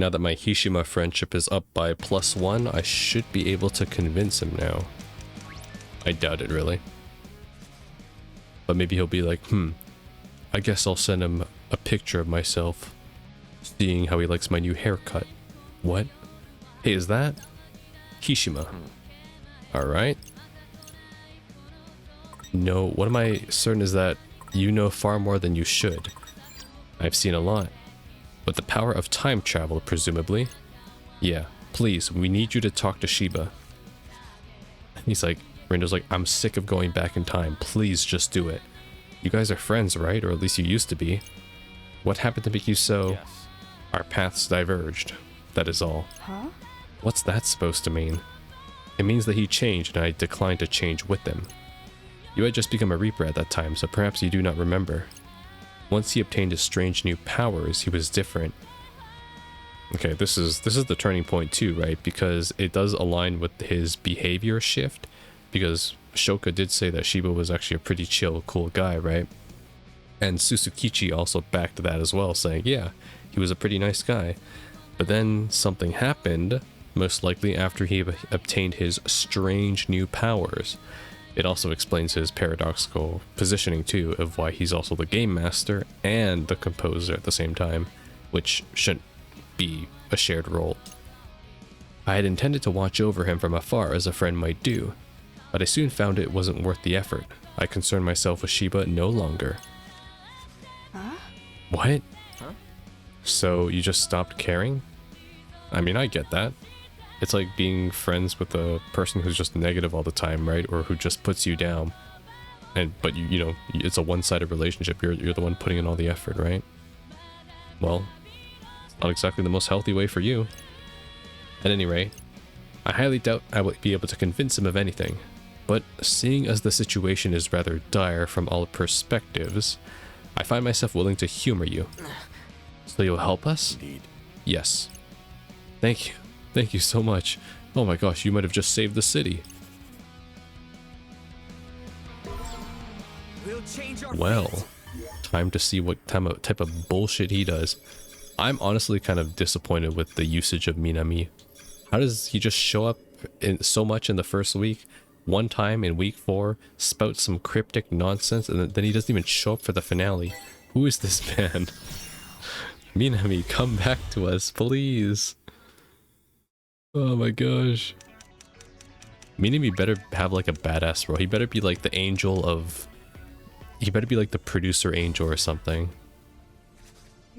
Now that my Hishima friendship is up by +1, I should be able to convince him now. I doubt it, really. But maybe he'll be like, I guess I'll send him a picture of myself, seeing how he likes my new haircut. What? Hey, is that Hishima? Alright. No, what am I certain is that you know far more than you should. I've seen a lot. But the power of time travel, presumably. Yeah, please, we need you to talk to Shiba. He's like, Rindo's like, I'm sick of going back in time. Please just do it. You guys are friends, right? Or at least you used to be. What happened to make you so... Yes. Our paths diverged. That is all. Huh? What's that supposed to mean? It means that he changed and I declined to change with him. You had just become a Reaper at that time, so perhaps you do not remember. Once he obtained his strange new powers, he was different. Okay, this is the turning point too, right? Because it does align with his behavior shift. Because Shoka did say that Shiba was actually a pretty chill, cool guy, right? And Susukichi also backed that as well, saying, yeah, he was a pretty nice guy. But then something happened, most likely after he obtained his strange new powers. It also explains his paradoxical positioning too, of why he's also the game master and the composer at the same time, which shouldn't be a shared role. I had intended to watch over him from afar as a friend might do, but I soon found it wasn't worth the effort. I concerned myself with Shiba no longer. Huh? What? Huh? So you just stopped caring? I mean, I get that. It's like being friends with a person who's just negative all the time, right? Or who just puts you down. But you know, it's a one-sided relationship. You're the one putting in all the effort, right? Well, it's not exactly the most healthy way for you. At any rate, I highly doubt I will be able to convince him of anything. But seeing as the situation is rather dire from all perspectives, I find myself willing to humor you. So you'll help us? Indeed. Yes. Thank you. Thank you so much. Oh my gosh, you might have just saved the city. We'll change our Well, fate. time to see what type of bullshit he does. I'm honestly kind of disappointed with the usage of Minami. How does he just show up in so much in the first week, one time in week 4, spout some cryptic nonsense, and then he doesn't even show up for the finale? Who is this man? Minami, come back to us, please. Oh my gosh. Minami better have like a badass role. He better be like the angel of... He better be like the producer angel or something.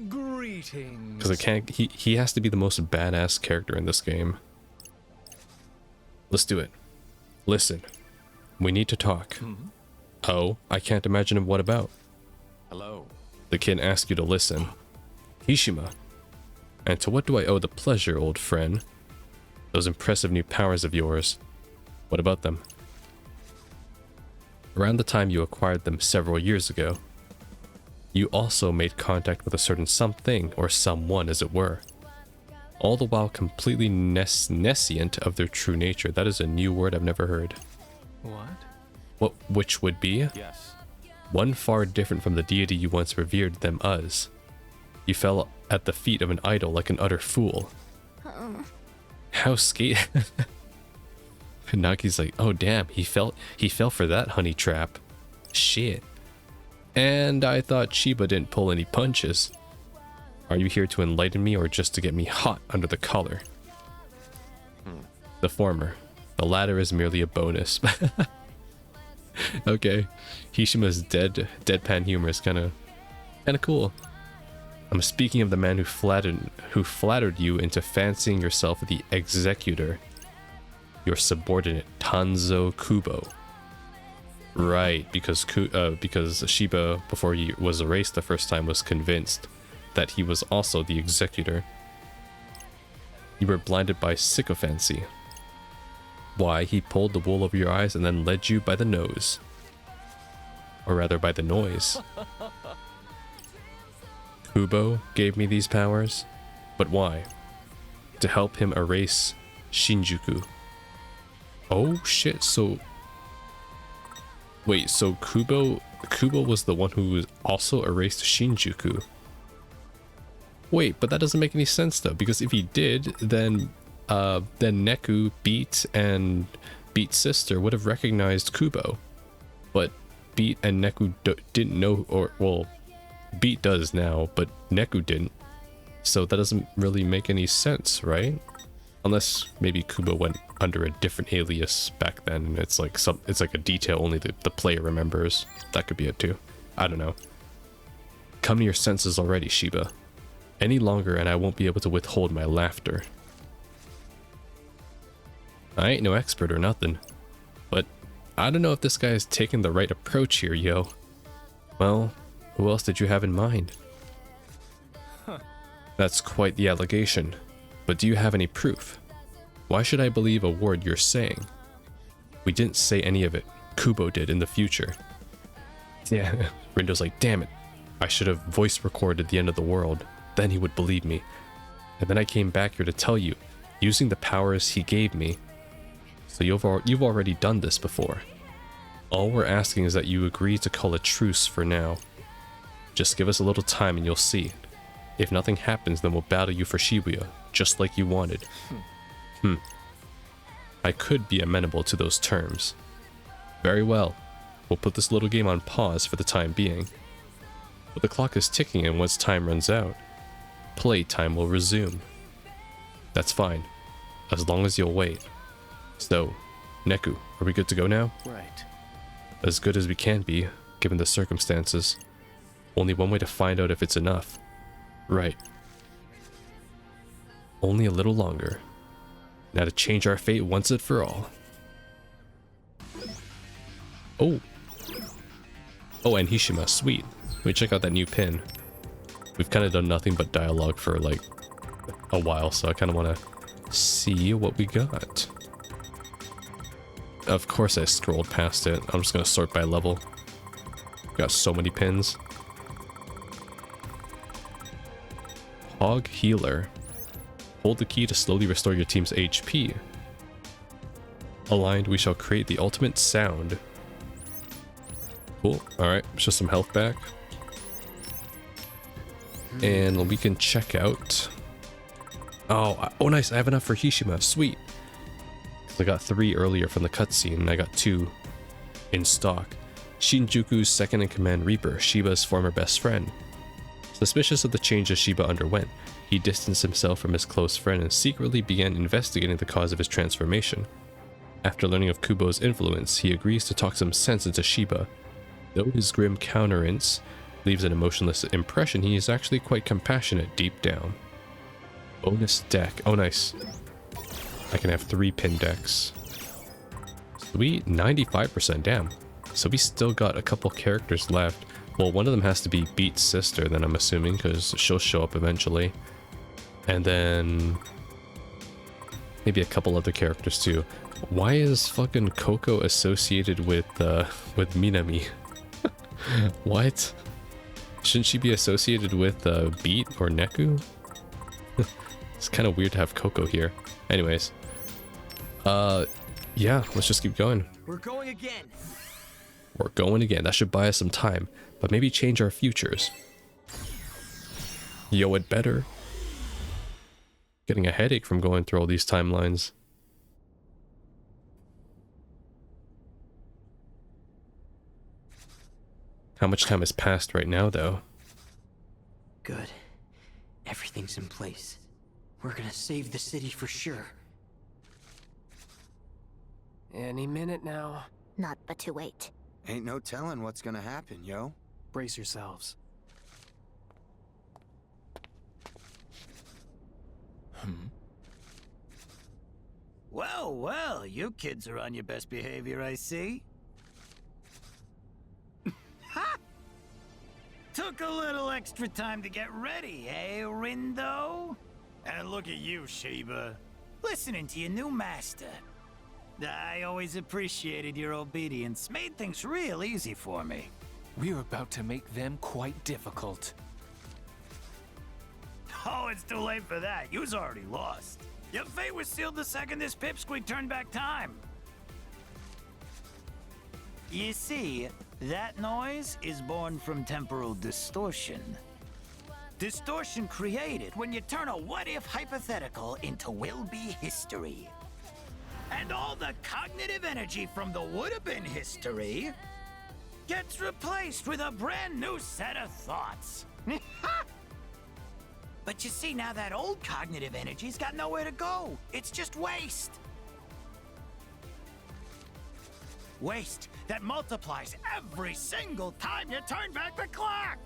Greetings. Because it can't... He has to be the most badass character in this game. Let's do it. Listen. We need to talk. Oh, I can't imagine what about. Hello. The kid asks you to listen. Hishima. And to what do I owe the pleasure, old friend? Those impressive new powers of yours. What about them? Around the time you acquired them several years ago, you also made contact with a certain something, or someone as it were. All the while completely nescient of their true nature. That is a new word I've never heard. What? Which would be? Yes. One far different from the deity you once revered them as. You fell at the feet of an idol like an utter fool. How skate... Nagi's like, oh damn, he fell for that honey trap. Shit. And I thought Shiba didn't pull any punches. Are you here to enlighten me or just to get me hot under the collar? The former. The latter is merely a bonus. Okay. Hishima's deadpan humor is kinda cool. I'm speaking of the man who flattered you into fancying yourself the executor. Your subordinate, Tanzo Kubo. Right, because Shiba, before he was erased the first time, was convinced that he was also the executor. You were blinded by sycophancy. Why, he pulled the wool over your eyes and then led you by the nose. Or rather, by the noise. Kubo gave me these powers, but why? To help him erase Shinjuku. Oh shit, so... Wait, so Kubo was the one who also erased Shinjuku. Wait, but that doesn't make any sense though, because if he did, then Neku, Beat, and Beat's sister would have recognized Kubo. But Beat and Neku didn't know, or well, Beat does now, but Neku didn't. So that doesn't really make any sense, right? Unless maybe Kubo went under a different alias back then, and it's like a detail only the player remembers. That could be it too. I don't know. Come to your senses already, Shiba. Any longer and I won't be able to withhold my laughter. I ain't no expert or nothing, but I don't know if this guy is taking the right approach here, yo. Well, who else did you have in mind? Huh. That's quite the allegation, but do you have any proof? Why should I believe a word you're saying? We didn't say any of it. Kubo did in the future. Yeah, Rindo's like, damn it. I should have voice recorded the end of the world. Then he would believe me. And then I came back here to tell you, using the powers he gave me. So you've already done this before. All we're asking is that you agree to call a truce for now. Just give us a little time and you'll see. If nothing happens, then we'll battle you for Shibuya, just like you wanted. I could be amenable to those terms. Very well. We'll put this little game on pause for the time being. But the clock is ticking, and once time runs out, playtime will resume. That's fine, as long as you'll wait. So, Neku, are we good to go now? Right. As good as we can be, given the circumstances. Only one way to find out if it's enough. Right. Only a little longer. Now to change our fate once and for all. Oh. Oh, and Hishima, sweet. Let me check out that new pin. We've kind of done nothing but dialogue for like a while, so I kind of want to see what we got. Of course I scrolled past it. I'm just going to sort by level. Got so many pins. Hog Healer. Hold the key to slowly restore your team's HP. Aligned, we shall create the ultimate sound. Cool. Alright, just some health back. And we can check out... Oh, nice. I have enough for Hishima. Sweet. I got 3 earlier from the cutscene, and I got 2 in stock. Shinjuku's second-in-command Reaper, Shiba's former best friend. Suspicious of the changes Shiba underwent, he distanced himself from his close friend and secretly began investigating the cause of his transformation. After learning of Kubo's influence, he agrees to talk some sense into Shiba. Though his grim countenance leaves an emotionless impression, he is actually quite compassionate deep down. Bonus deck. Oh, nice. I can have 3 pin decks. Sweet, 95%, damn. So we still got a couple characters left. Well, one of them has to be Beat's sister, then I'm assuming, because she'll show up eventually. And then maybe a couple other characters too. Why is fucking Coco associated with Minami? What? Shouldn't she be associated with Beat or Neku? It's kind of weird to have Coco here. Anyways. Yeah, let's just keep going. We're going again. We're going again. That should buy us some time, but maybe change our futures. Yo, it better. Getting a headache from going through all these timelines. How much time has passed right now, though? Good. Everything's in place. We're gonna save the city for sure. Any minute now. Not but to wait. Ain't no telling what's gonna happen, yo. Brace yourselves. Well, well, you kids are on your best behavior, I see. Ha! Took a little extra time to get ready, eh, Rindo? And look at you, Shiba. Listening to your new master. I always appreciated your obedience. Made things real easy for me. We're about to make them quite difficult. Oh, it's too late for that. You's already lost. Your fate was sealed the second this pipsqueak turned back time. You see, that noise is born from temporal distortion. Distortion created when you turn a what-if hypothetical into will-be history. And all the cognitive energy from the would-have-been history gets replaced with a brand new set of thoughts. But you see, now that old cognitive energy's got nowhere to go. It's just waste. Waste that multiplies every single time you turn back the clock.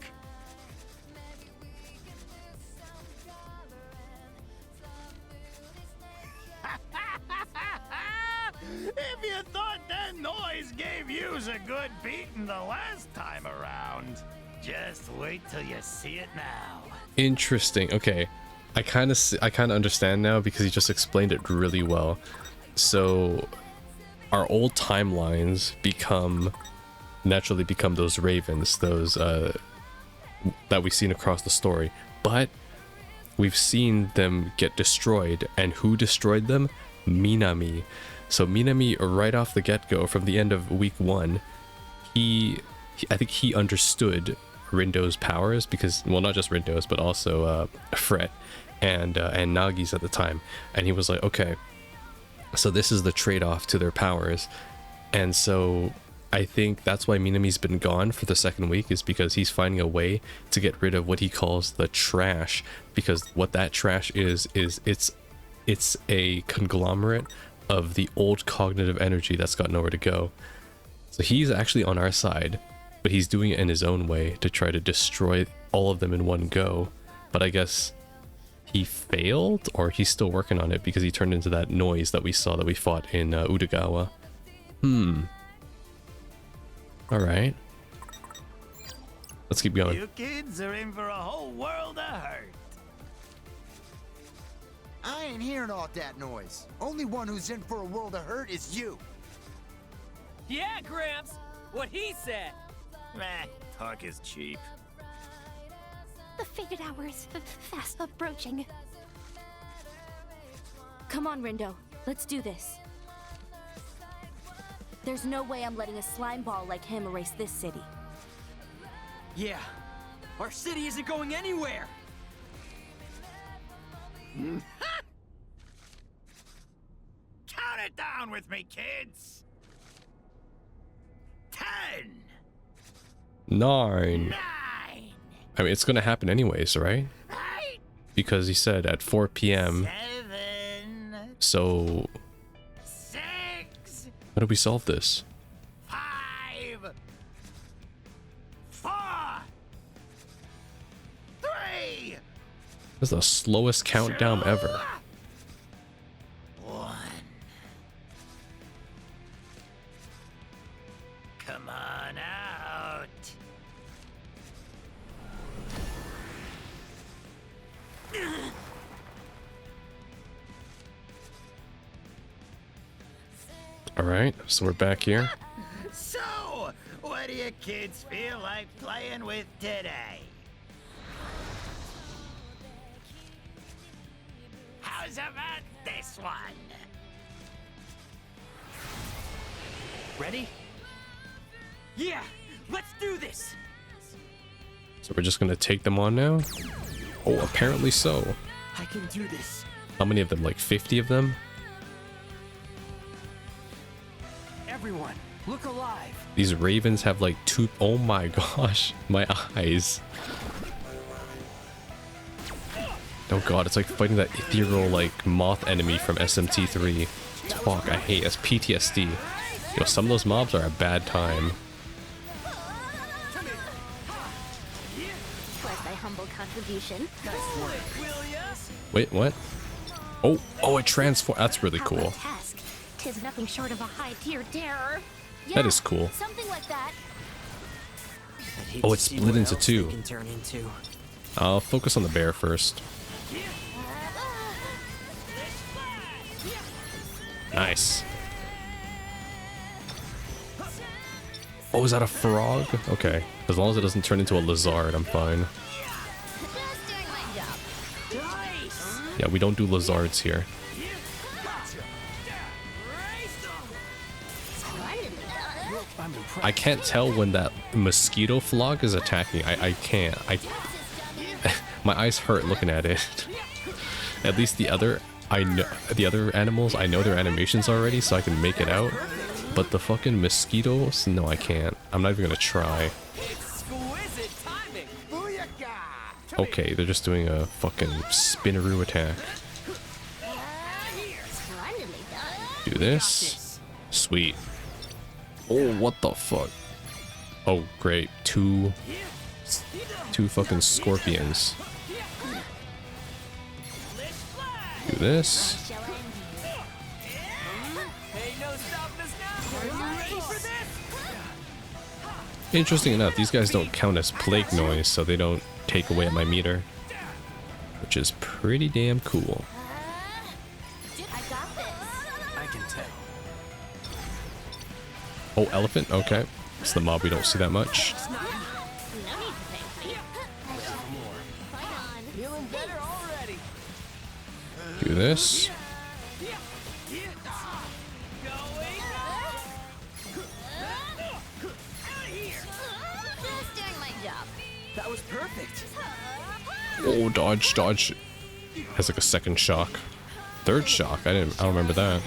If you thought that noise gave yous a good beating the last time around, just wait till you see it now. Interesting. Okay, I kind of understand now because he just explained it really well. So our old timelines naturally become those ravens, those that we've seen across the story, but we've seen them get destroyed, and who destroyed them? Minami. So Minami, right off the get-go, from the end of week 1, I think he understood Rindo's powers, because, well, not just Rindo's, but also Fret and Nagi's at the time, and he was like, okay, so this is the trade-off to their powers. And so I think that's why Minami's been gone for the second week, is because he's finding a way to get rid of what he calls the trash, because what that trash is it's a conglomerate of the old cognitive energy that's got nowhere to go. So he's actually on our side, but he's doing it in his own way to try to destroy all of them in one go. But I guess he failed, or he's still working on it, because he turned into that noise that we saw that we fought in Udagawa. Alright. Let's keep going. You kids are in for a whole world of hurt. I ain't hearing all that noise. Only one who's in for a world of hurt is you. Yeah, Gramps! What he said! Meh, talk is cheap. The fated hour is fast approaching. Come on, Rindo. Let's do this. There's no way I'm letting a slime ball like him erase this city. Yeah, our city isn't going anywhere. Count it down with me, kids. 10, 9. 9, I mean, it's gonna happen anyways, right? 8, Because he said at 4 p.m. 7, So 6, how do we solve this? 5, 4, 3, This is the slowest countdown ever. 1. Come on out. Alright, so we're back here. So, what do you kids feel like playing with today? How's about this one? Ready? Yeah, let's do this. So we're just gonna take them on now? Oh, apparently so. I can do this. How many of them? Like 50 of them? Everyone, look alive. These ravens have like 2... Oh my gosh, my eyes. Oh god, it's like fighting that ethereal like moth enemy from SMT3. Fuck, I hate that's PTSD. Yo, some of those mobs are a bad time. Was thy humble contribution. Wait, what? Oh, it transformed. That's really cool. Task. 'Tis nothing short of a high-tier terror. That is cool. Something like that. I'd hate Oh, to it's see split what into else they 2. can turn into. I'll focus on the bear first. Nice. Oh, is that a frog? Okay. As long as it doesn't turn into a lizard, I'm fine. Just doing my job. Yeah, we don't do lizards here. I can't tell when that mosquito flog is attacking. I can't. My eyes hurt looking at it. At least the other animals, I know their animations already, so I can make it out. But the fucking mosquitoes, no, I can't. I'm not even gonna try. Exquisite timing. Okay, they're just doing a fucking spinneroo attack. Splendidly done. Do this. Sweet. Oh, what the fuck? Oh, great. Two fucking scorpions. Do this. Shall end Ain't no stopping us now. Are you ready for this? Interesting enough, these guys don't count as plague noise, so they don't take away at my meter. Which is pretty damn cool. I got this. I can tell. Oh, elephant? Okay. It's the mob we don't see that much. No need to thank me. Fight on. Feeling better already. Do this. Just doing my job. That was perfect. Oh, dodge, dodge. Has like a second shock. Third shock? I don't remember that.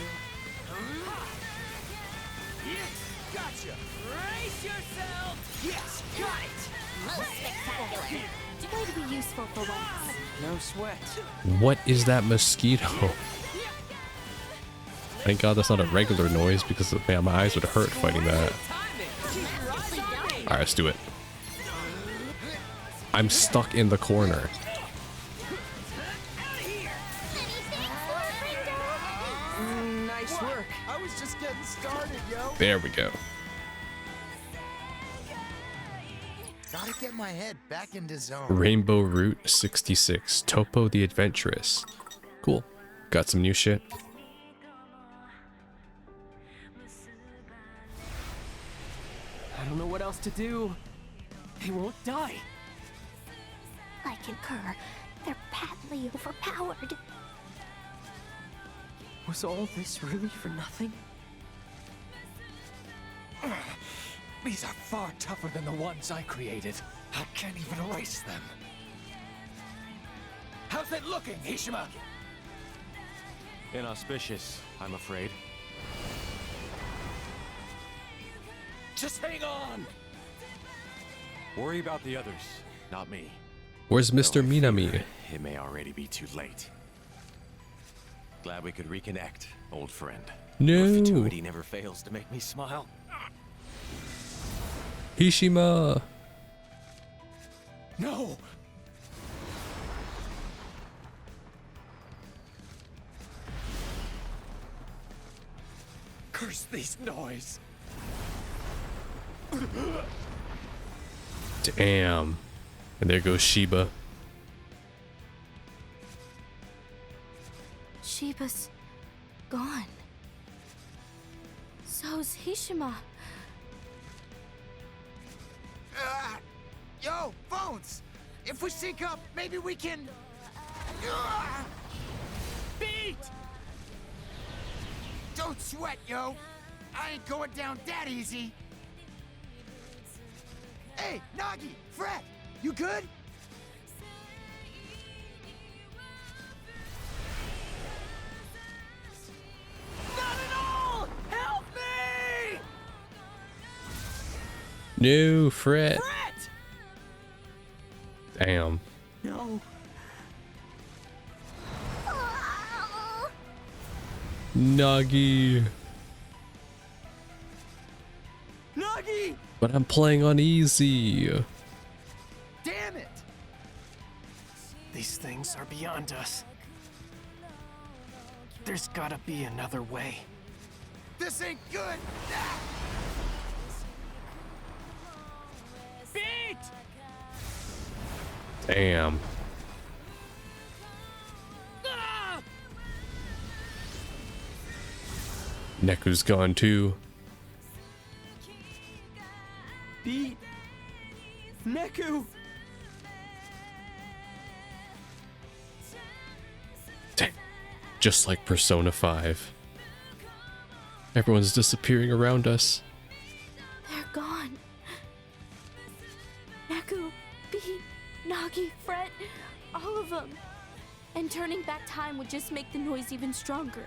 Brace yourself. Yes, got it. Most spectacular. Way to be useful for once. No sweat. What is that mosquito? Thank God that's not a regular noise because man, my eyes would hurt fighting that. Alright, let's do it. I'm stuck in the corner. Nice work. I was just getting started, yo. There we go. Gotta get my head back into zone. Rainbow Route 66. Topo the Adventurous. Cool. Got some new shit. I don't know what else to do. They won't die. I concur. They're patently overpowered. Was all this really for nothing? These are far tougher than the ones I created. I can't even erase them. How's it looking, Hishima? Inauspicious, I'm afraid. Just hang on! Worry about the others, not me. Where's Mr. Though I fear Minami? It may already be too late. Glad we could reconnect, old friend. Your No. fatuity never fails to make me smile. Hishima. No! Curse these noise! Damn. And there goes Shiba. Shiba's gone. So's Hishima. Yo, phones! If we sync up, maybe we can... Beat! Don't sweat, yo! I ain't going down that easy! Hey, Nagi! Fred! You good? Not at all! Help me! No, Fret. Brett! Damn. No. Nagi. Nagi! But I'm playing on easy. Damn it! These things are beyond us. There's gotta be another way. This ain't good! Ah! Beat! Damn. Ah! Neku's gone too. Beat! Neku! Damn. Just like Persona 5. Everyone's disappearing around us. They're gone. Neku, Beat, Nagi, Fret, all of them. And turning back time would just make the noise even stronger,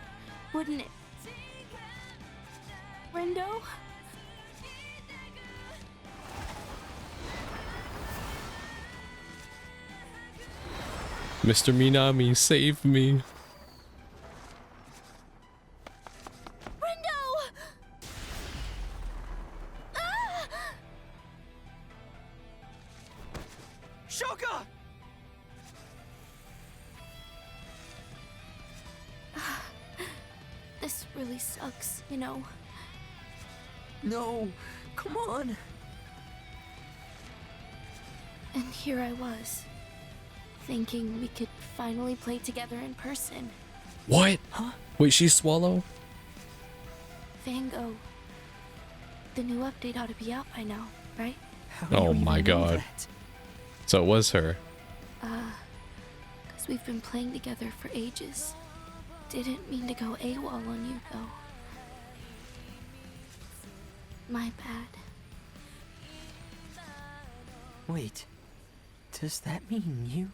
wouldn't it? Rindo? Mr. Minami, save me. Rindo! Ah! Shoka! This really sucks, you know. No, come on. And here I was, thinking we could finally play together in person. What? Huh? Wait, she's Swallow? Van Gogh. The new update ought to be out by now, right? Oh my god. So it was her. Because we've been playing together for ages. Didn't mean to go AWOL on you, though. My bad. Wait, does that mean you?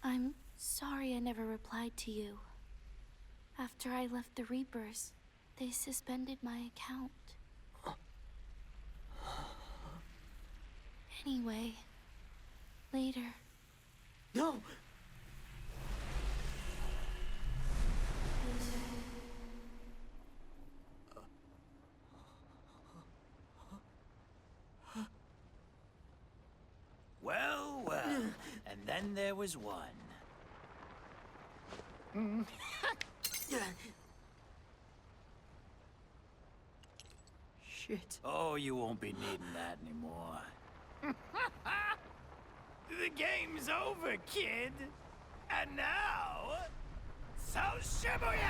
I'm sorry I never replied to you. After I left the Reapers, they suspended my account. Anyway, later. No! Well, and then there was one. Shit. Oh, you won't be needing that anymore. The game's over, kid. And now, so Shibuya!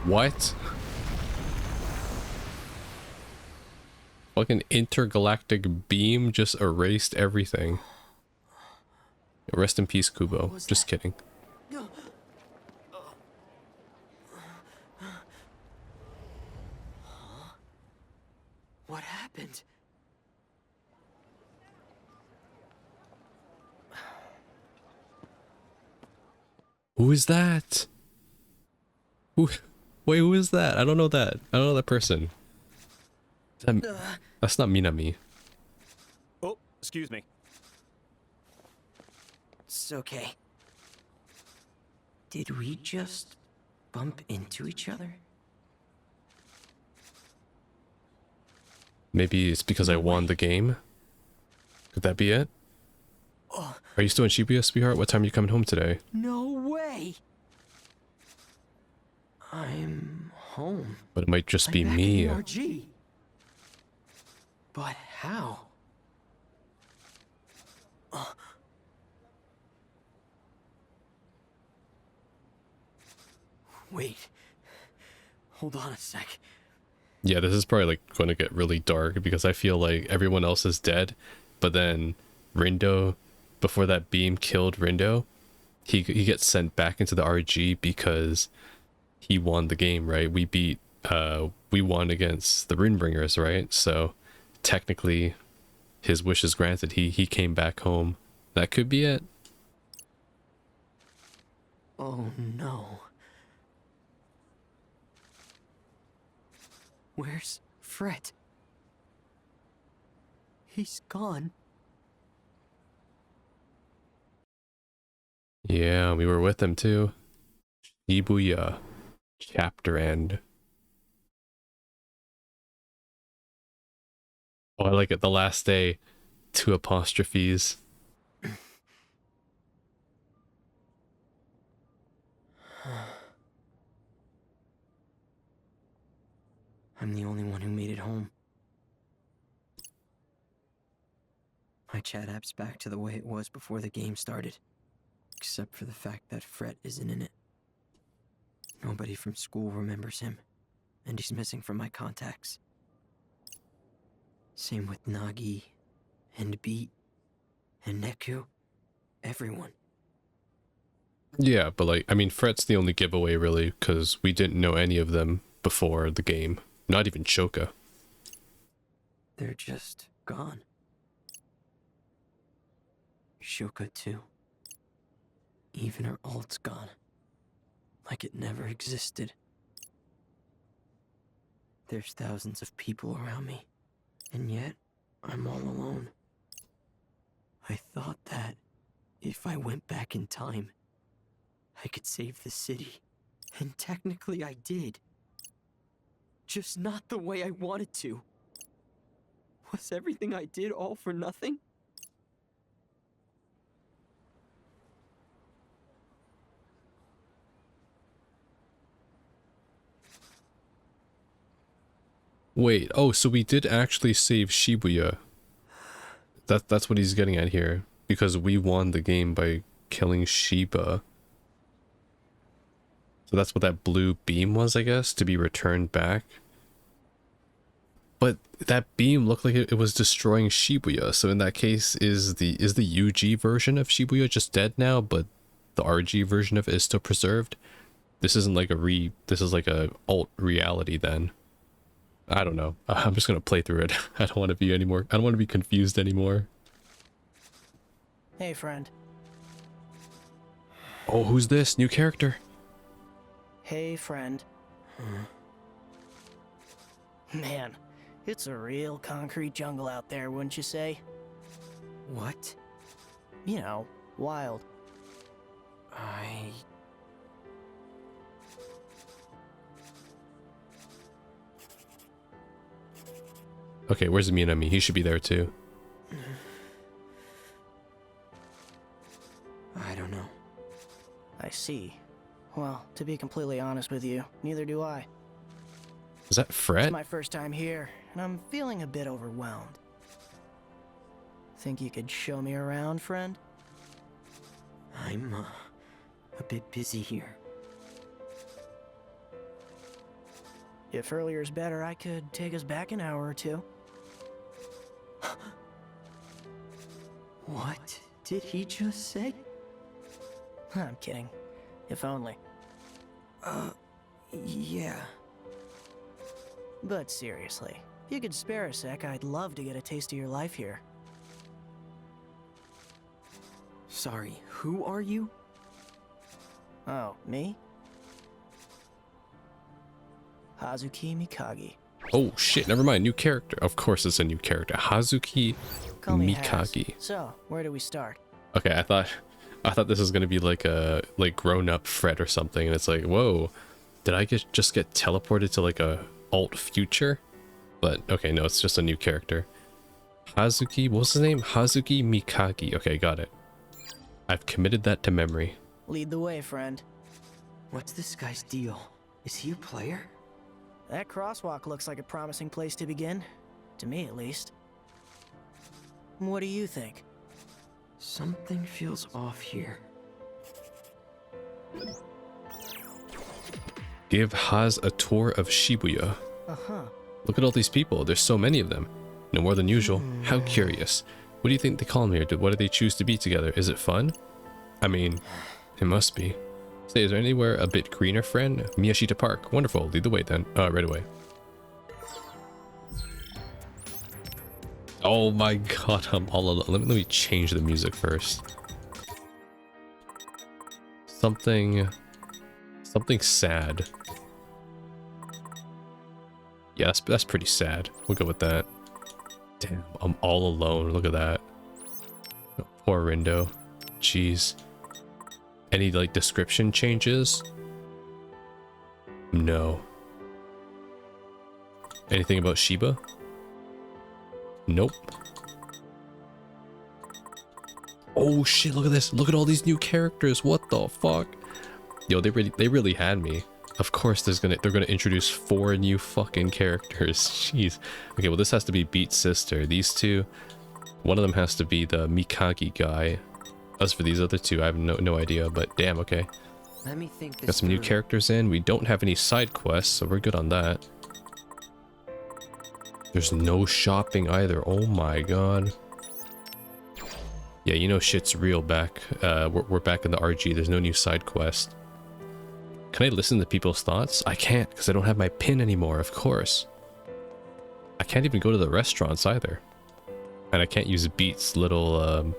What? Fucking intergalactic beam just erased everything. Rest in peace, Kubo. Just kidding. What happened? Who is that? Who? Wait, who is that? I don't know that. I don't know that person. That's not Minami. Oh, excuse me. It's okay. Did we just bump into each other? Maybe it's because I won the game. Could that be it? Are you still in Shibuya, sweetheart? What time are you coming home today? No way! I'm home. But it might just be I'm back me. in the RG. But how? Wait. Hold on a sec. Yeah, this is probably like going to get really dark because I feel like everyone else is dead, but then Rindo, before that beam killed Rindo, he gets sent back into the RG because he won the game, right? We won against the Runebringers, right? So technically his wish is granted. He came back home. That could be it. Oh no. Where's Fret? He's gone. Yeah, we were with him too. Shibuya. Chapter end. Oh, I like it. The last day. 2 apostrophes. I'm the only one who made it home. My chat app's back to the way it was before the game started. Except for the fact that Fret isn't in it. Nobody from school remembers him, and he's missing from my contacts. Same with Nagi, and Beat, and Neku. Everyone. Yeah, but like, I mean, Fret's the only giveaway really, because we didn't know any of them before the game. Not even Choka. They're just gone. Shoka too. Even her alt's gone. Like it never existed. There's thousands of people around me, and yet I'm all alone. I thought that if I went back in time, I could save the city. And technically I did. Just not the way I wanted to. Was everything I did all for nothing? Wait, oh, so we did actually save Shibuya. That's what he's getting at here. Because we won the game by killing Shiba. So that's what that blue beam was, I guess, to be returned back. But that beam looked like it was destroying Shibuya. So in that case, is the UG version of Shibuya just dead now, but the RG version of it is still preserved? This isn't like this is like a alt reality then. I don't know. I'm just gonna play through it. I don't want to be anymore. I don't want to be confused anymore. Hey, friend. Oh, who's this? New character. Hey, friend. Man, it's a real concrete jungle out there, wouldn't you say? What? You know, wild. Okay, where's Minami? He should be there too. I don't know. I see. Well, to be completely honest with you, neither do I. Is that Fred? It's my first time here, and I'm feeling a bit overwhelmed. Think you could show me around, friend? I'm, a bit busy here. If earlier's better, I could take us back an hour or two. What did he just say? I'm kidding. If only. Yeah. But seriously, if you could spare a sec, I'd love to get a taste of your life here. Sorry, who are you? Oh, me? Hazuki Mikagi. Oh shit, never mind. New character. Of course it's a new character. Hazuki Call me Mikagi. Haz. So, where do we start? Okay, I thought this was gonna be like a grown-up Fred or something, and it's like, whoa, did I just get teleported to like a alt future? But okay, no, it's just a new character. Hazuki, what's his name? Hazuki Mikagi. Okay, got it. I've committed that to memory. Lead the way, friend. What's this guy's deal? Is he a player? That crosswalk looks like a promising place to begin. To me, at least. What do you think? Something feels off here. Give Haz a tour of Shibuya. Uh-huh. Look at all these people. There's so many of them. No more than usual. How curious. What do you think they call them here? What do they choose to be together? Is it fun? I mean, it must be. Say, is there anywhere a bit greener, friend? Miyashita Park. Wonderful. Lead the way then. Right away. Oh my god, I'm all alone. Let me change the music first. Something sad. Yeah, that's pretty sad. We'll go with that. Damn, I'm all alone. Look at that. Oh, poor Rindo. Jeez. Any like description changes? No. Anything about Shiba? Nope. Oh shit, look at this. Look at all these new characters. What the fuck? Yo, they really had me. Of course they're gonna introduce 4 new fucking characters. Jeez. Okay, well this has to be Beat's sister. These two, one of them has to be the Mikagi guy. As for these other two, I have no idea, but damn, okay. Let me think this Got some new through. characters in. We don't have any side quests, so we're good on that. There's no shopping either. Oh my god. Yeah, you know shit's real back. We're back in the RG. There's no new side quest. Can I listen to people's thoughts? I can't, because I don't have my pin anymore, of course. I can't even go to the restaurants either. And I can't use Beat's little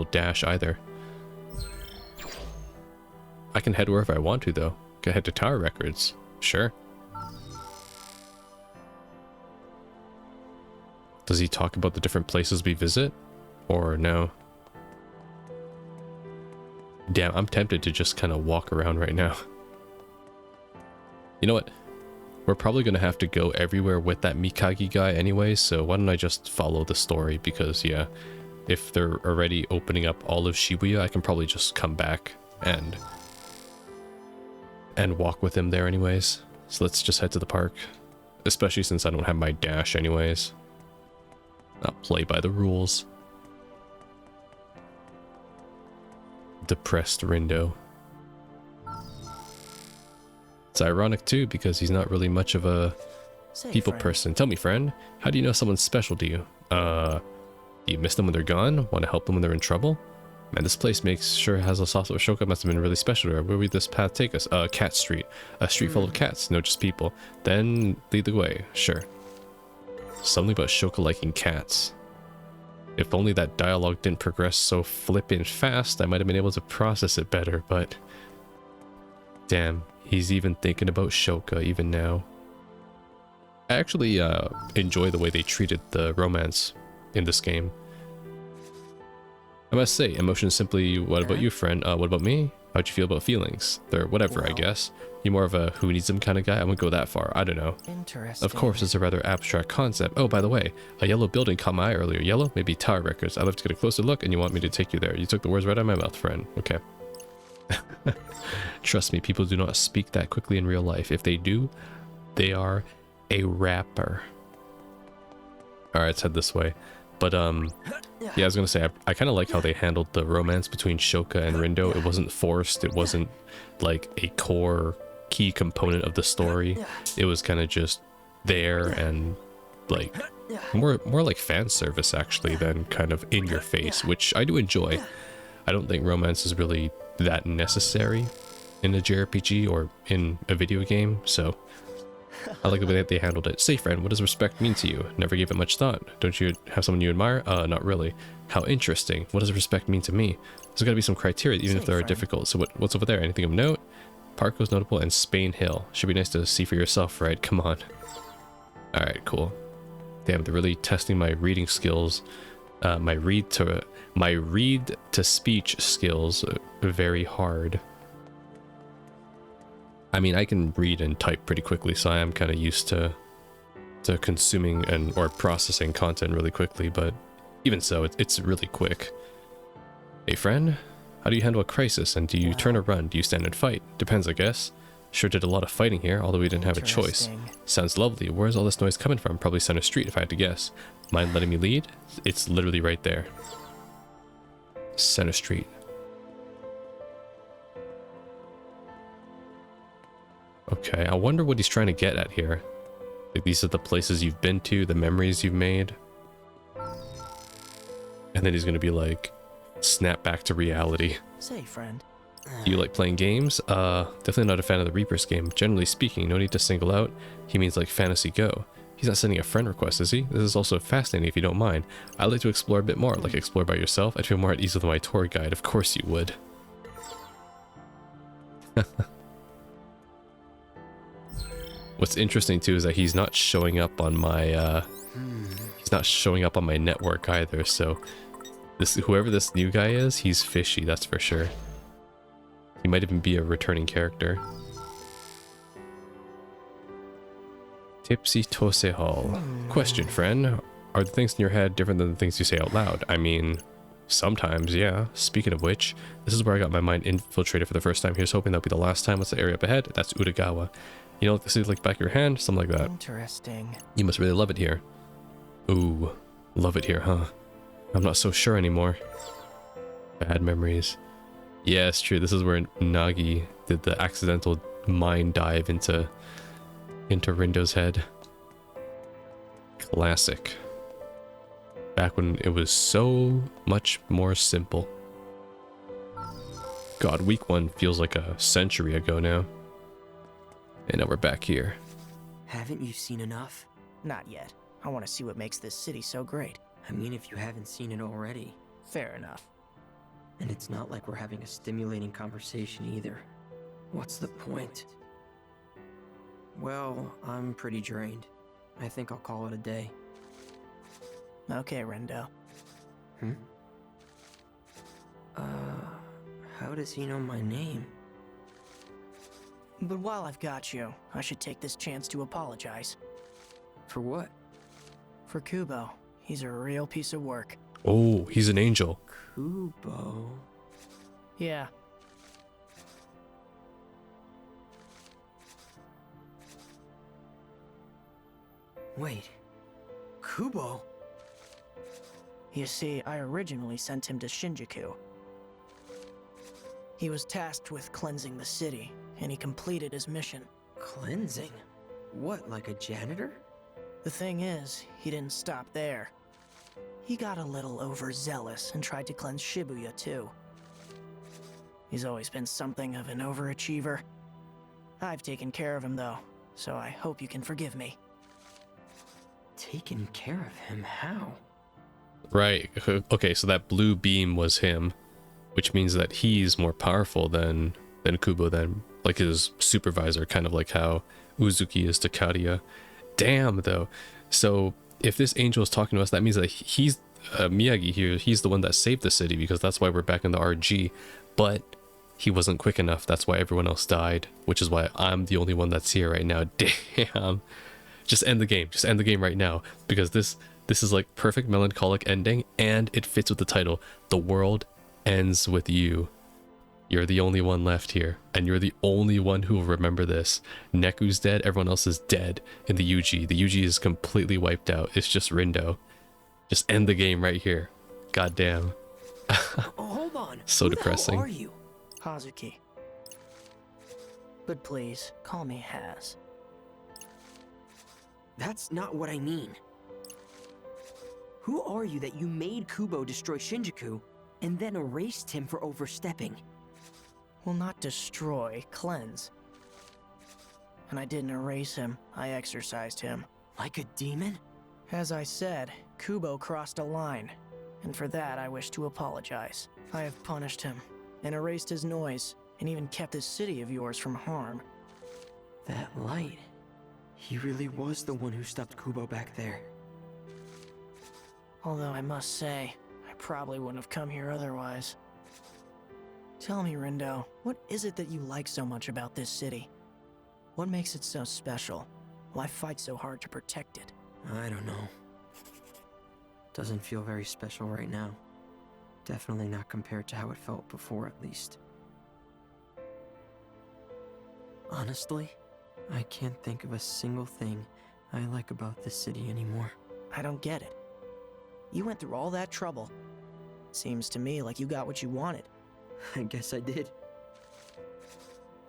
dash either. I can head wherever I want to, though. Can head to Tower Records. Sure. Does he talk about the different places we visit? Or no? Damn, I'm tempted to just kind of walk around right now. You know what? We're probably going to have to go everywhere with that Mikage guy anyway, so why don't I just follow the story? Because, yeah, if they're already opening up all of Shibuya, I can probably just come back and walk with him there anyways. So let's just head to the park. Especially since I don't have my dash anyways. I'll play by the rules. Depressed Rindo. It's ironic too, because he's not really much of a people person. Tell me, friend, how do you know someone's special to you? Do you miss them when they're gone? Want to help them when they're in trouble? Man, this place has a sauce. Shoka must have been really special to her. Where would this path take us? Cat Street. A street full of cats, no, just people. Then lead the way. Sure. Something about Shoka liking cats. If only that dialogue didn't progress so flippin' fast, I might have been able to process it better, but... Damn, he's even thinking about Shoka even now. I actually enjoy the way they treated the romance in this game. I must say, emotions simply, what about you, friend? What about me? How'd you feel about feelings? They're whatever, I guess. You're more of a who needs them kind of guy? I wouldn't go that far. I don't know. Interesting. Of course, it's a rather abstract concept. Oh, by the way, a yellow building caught my eye earlier. Yellow? Maybe Tower Records. I'd love to get a closer look, and you want me to take you there. You took the words right out of my mouth, friend. Okay. Trust me, people do not speak that quickly in real life. If they do, they are a rapper. Alright, let's head this way. But, yeah, I was gonna say, I kind of like how they handled the romance between Shoka and Rindo. It wasn't forced. It wasn't, like, a core key component of the story. It was kind of just there and, like, more like fan service, actually, than kind of in your face, which I do enjoy. I don't think romance is really that necessary in a JRPG or in a video game, so... I like the way that they handled it. Say, friend, what does respect mean to you? Never gave it much thought. Don't you have someone you admire? Not really. How interesting. What does respect mean to me? There's got to be some criteria, even if they are difficult. So what's over there? Anything of note? Parko's notable, and Spain Hill. Should be nice to see for yourself, right? Come on. Alright, cool. Damn, they're really testing my reading skills. My read to speech skills very hard. I mean, I can read and type pretty quickly, so I am kind of used to consuming or processing content really quickly, but even so, it's really quick. Hey friend, how do you handle a crisis, and do you turn or run? Do you stand and fight? Depends, I guess. Sure did a lot of fighting here, although we didn't have a choice. Sounds lovely. Where's all this noise coming from? Probably Center Street, if I had to guess. Mind letting me lead? It's literally right there. Center Street. Okay, I wonder what he's trying to get at here. Like, these are the places you've been to, the memories you've made. And then he's gonna be like, snap back to reality. Say, friend. Do you like playing games? Definitely not a fan of the Reapers game. Generally speaking, no need to single out. He means like Fantasy Go. He's not sending a friend request, is he? This is also fascinating if you don't mind. I'd like to explore a bit more, like explore by yourself. I'd feel more at ease with my tour guide. Of course you would. What's interesting too is that he's not showing up on my network either, so whoever this new guy is, he's fishy, that's for sure. He might even be a returning character. Tipsy Tose Hall. Question, friend. Are the things in your head different than the things you say out loud? I mean, sometimes, yeah. Speaking of which, this is where I got my mind infiltrated for the first time. Here's hoping that'll be the last time. What's the area up ahead? That's Utagawa. You know, like the city like back of your hand? Something like that. Interesting. You must really love it here. Ooh, love it here, huh? I'm not so sure anymore. Bad memories. Yeah, it's true. This is where Nagi did the accidental mind dive into Rindo's head. Classic. Back when it was so much more simple. God, week 1 feels like a century ago now. And now we're back here. Haven't you seen enough? Not yet. I want to see what makes this city so great. I mean, if you haven't seen it already. Fair enough. And it's not like we're having a stimulating conversation either. What's the point? Well, I'm pretty drained. I think I'll call it a day. Okay, Rendo. How does he know my name? But while I've got you, I should take this chance to apologize. For what? For Kubo. He's a real piece of work. Oh, he's an angel. Kubo? Yeah. Wait. Kubo? You see, I originally sent him to Shinjuku. He was tasked with cleansing the city, and he completed his mission. Cleansing? What, like a janitor? The thing is, he didn't stop there. He got a little overzealous and tried to cleanse Shibuya too. He's always been something of an overachiever. I've taken care of him though, so I hope you can forgive me. Taken care of him? How? Right. Okay, so that blue beam was him, which means that he's more powerful than Kubo, then, like his supervisor, kind of like how Uzuki is to Karia. Damn, though. So if this angel is talking to us, that means that he's Miyagi here. He's the one that saved the city, because that's why we're back in the RG. But he wasn't quick enough. That's why everyone else died, which is why I'm the only one that's here right now. Damn. Just end the game. Just end the game right now, because this is like perfect melancholic ending, and it fits with the title. The world ends with you. You're the only one left here, and you're the only one who will remember this. Neku's dead, everyone else is dead in the UG. The UG is completely wiped out. It's just Rindo. Just end the game right here. God damn. Hold on. So Who depressing. The hell are you? Hazuki. But please, call me Haz. That's not what I mean. Who are you that you made Kubo destroy Shinjuku and then erased him for overstepping? Well, not destroy, cleanse. And I didn't erase him, I exorcised him. Like a demon? As I said, Kubo crossed a line, and for that I wish to apologize. I have punished him, and erased his noise, and even kept this city of yours from harm. That light. He really was the one who stopped Kubo back there. Although I must say, I probably wouldn't have come here otherwise. Tell me, Rindo, what is it that you like so much about this city? What makes it so special? Why fight so hard to protect it? I don't know. Doesn't feel very special right now. Definitely not compared to how it felt before, at least. Honestly, I can't think of a single thing I like about this city anymore. I don't get it. You went through all that trouble. Seems to me like you got what you wanted. I guess I did.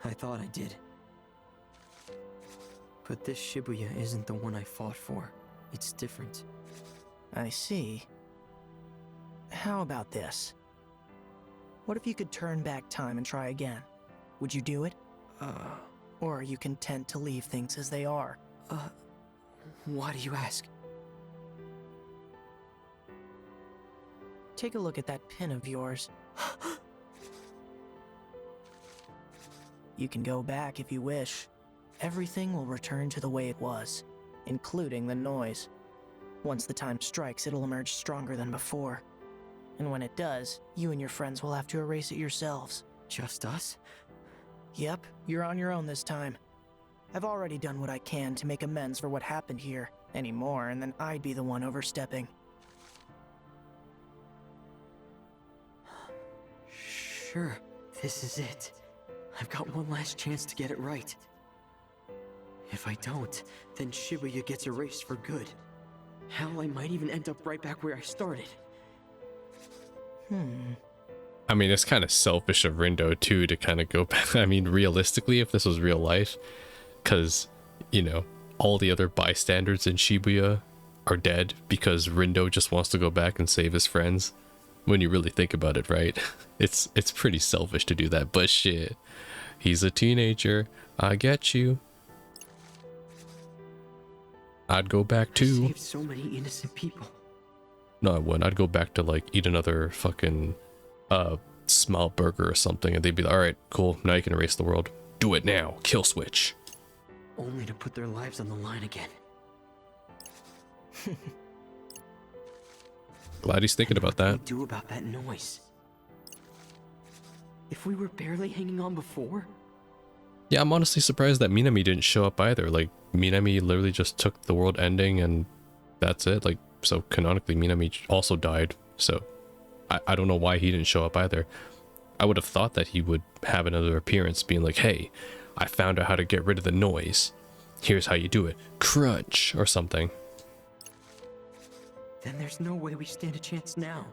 I thought I did. But this Shibuya isn't the one I fought for. It's different. I see. How about this? What if you could turn back time and try again? Would you do it? Or are you content to leave things as they are? Why do you ask? Take a look at that pin of yours. You can go back if you wish. Everything will return to the way it was, including the noise. Once the time strikes, it'll emerge stronger than before. And when it does, you and your friends will have to erase it yourselves. Just us? Yep, you're on your own this time. I've already done what I can to make amends for what happened here. Any more, and then I'd be the one overstepping. Sure, this is it. I've got one last chance to get it right. If I don't, then Shibuya gets erased for good. Hell, I might even end up right back where I started. I mean, it's kind of selfish of Rindo too to kind of go back. I mean, realistically, if this was real life, because, you know, all the other bystanders in Shibuya are dead because Rindo just wants to go back and save his friends. When you really think about it, right? It's pretty selfish to do that, but shit. He's a teenager. I get you. I'd go back too. Saved so many innocent people. No, I wouldn't. I'd go back to like eat another fucking small burger or something, and they'd be like, all right, cool, now you can erase the world. Do it now. Kill switch. Only to put their lives on the line again. Glad he's thinking about that. What do we do about that noise? If we were barely hanging on before? Yeah, I'm honestly surprised that Minami didn't show up either. Like, Minami literally just took the world ending and that's it. Like, so canonically, Minami also died. So, I don't know why he didn't show up either. I would have thought that he would have another appearance being like, hey, I found out how to get rid of the noise. Here's how you do it. Crunch or something. Then there's no way we stand a chance now.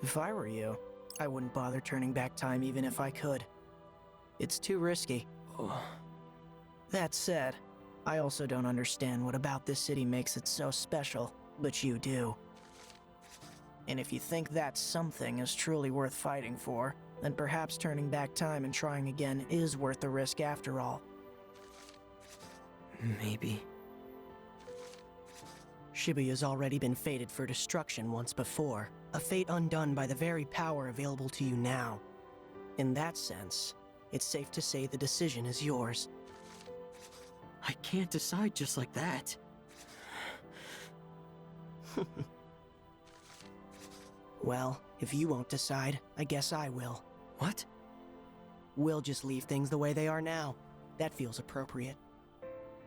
If I were you, I wouldn't bother turning back time even if I could. It's too risky. That said, I also don't understand what about this city makes it so special, but you do. And if you think that something is truly worth fighting for, then perhaps turning back time and trying again is worth the risk after all. Maybe. Shibuya's already been fated for destruction once before, a fate undone by the very power available to you now. In that sense, it's safe to say the decision is yours. I can't decide just like that. Well, if you won't decide, I guess I will. What? We'll just leave things the way they are now. That feels appropriate.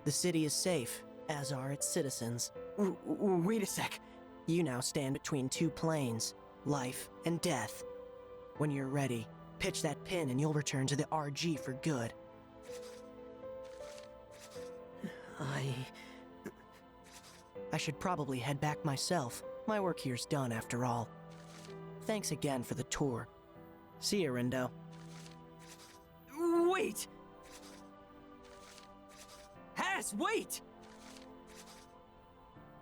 The city is safe, as are its citizens. Wait a sec. You now stand between two planes, life and death. When you're ready, pitch that pin and you'll return to the RG for good. I should probably head back myself. My work here's done after all. Thanks again for the tour. See you, Rindo. Wait! Has, wait!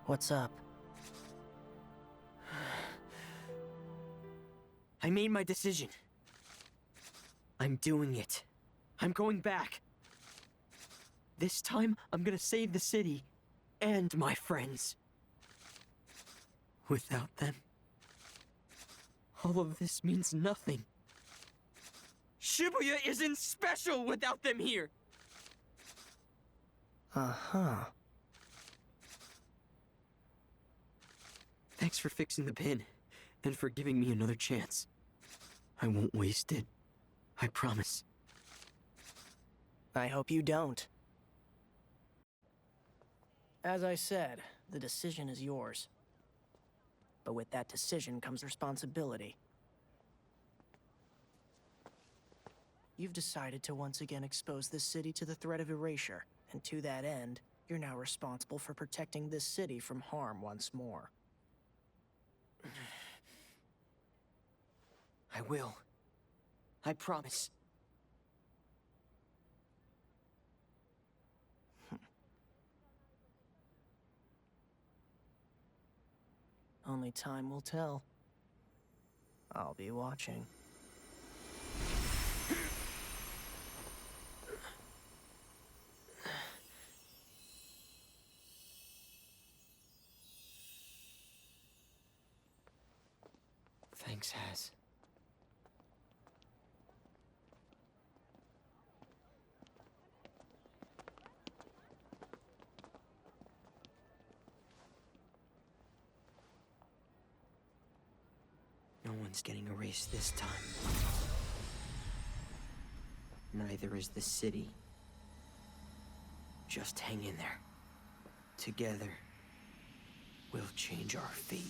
What's up? I made my decision. I'm doing it. I'm going back. This time, I'm gonna save the city and my friends. Without them, all of this means nothing. Shibuya isn't special without them here! Uh-huh. Thanks for fixing the pin, and for giving me another chance. I won't waste it. I promise. I hope you don't. As I said, the decision is yours. But with that decision comes responsibility. You've decided to once again expose this city to the threat of erasure, and to that end, you're now responsible for protecting this city from harm once more. I will. I promise. Only time will tell. I'll be watching. Thanks, Has. No one's getting erased this time. Neither is the city. Just hang in there. Together, we'll change our fate.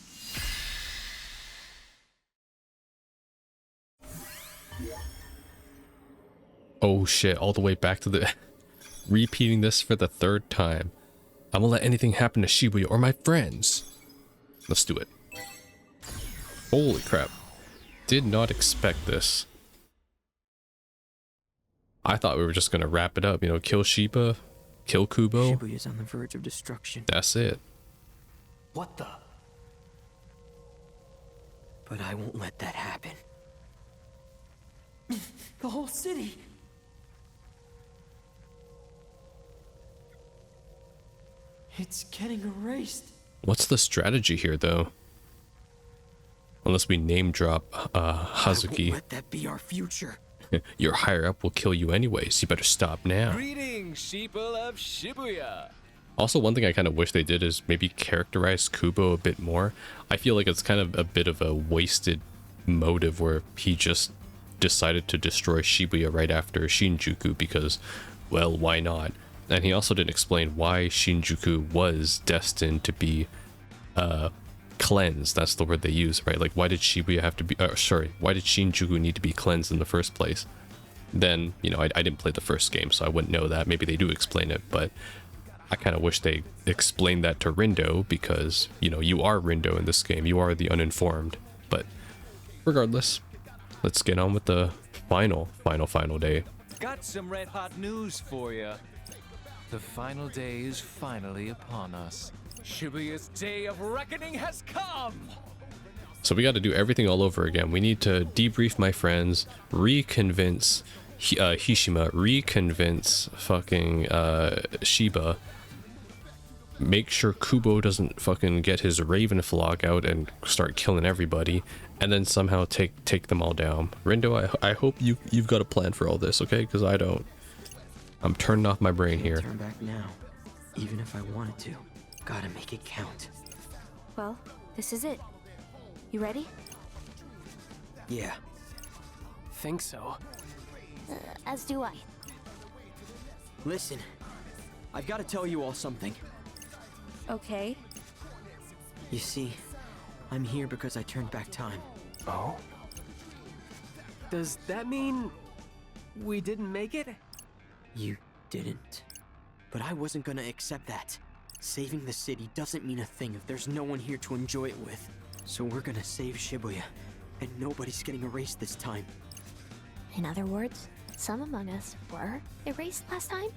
Oh shit, all the way back to the... Repeating this for the third time. I won't let anything happen to Shibuya or my friends. Let's do it. Holy crap. Did not expect this. I thought we were just gonna wrap it up, you know, kill Shiba, Kill Kubo. Shibuya's on the verge of destruction. That's it. What the? But I won't let that happen. The whole city. It's getting erased. What's the strategy here, though? Unless we name drop I won't Hazuki. let that be our future. Your higher up will kill you anyways. You better stop now. Greetings, people of Shibuya. Also, one thing I kind of wish they did is maybe characterize Kubo a bit more. I feel like it's kind of a bit of a wasted motive where he just decided to destroy Shibuya right after Shinjuku because, well, why not? And he also didn't explain why Shinjuku was destined to be cleansed. That's the word they use, right? Like, why did Shibuya have to be, why did Shinjuku need to be cleansed in the first place? Then, you know, I didn't play the first game, so I wouldn't know that. Maybe they do explain it, but I kind of wish they explained that to Rindo because, you know, you are Rindo in this game. You are the uninformed. But regardless, let's get on with the final day. Got some red hot news for you. The final day is finally upon us. Shibuya's day of reckoning has come! So we got to do everything all over again. We need to debrief my friends, reconvince Hishima, reconvince fucking Shiba, make sure Kubo doesn't fucking get his Raven flock out and start killing everybody, and then somehow take them all down. Rindo, I hope you've got a plan for all this, okay? Because I don't. I'm turning off my brain here. Turn back now, even if I wanted to. Gotta make it count. Well, this is it. You ready? Yeah. Think so. As do I. Listen, I've got to tell you all something. Okay. You see, I'm here because I turned back time. Oh? Does that mean we didn't make it? You didn't. But I wasn't gonna accept that. Saving the city doesn't mean a thing if there's no one here to enjoy it with. So we're gonna save Shibuya, and nobody's getting erased this time. In other words, some among us were erased last time?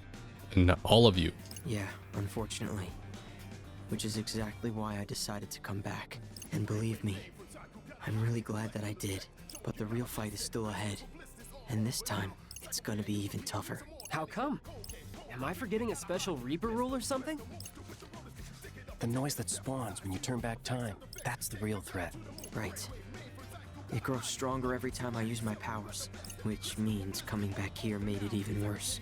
And not all of you. Yeah, unfortunately. Which is exactly why I decided to come back. And believe me, I'm really glad that I did. But the real fight is still ahead. And this time, it's gonna be even tougher. How come? Am I forgetting a special Reaper rule or something? The noise that spawns when you turn back time, that's the real threat. Right. It grows stronger every time I use my powers. Which means coming back here made it even worse.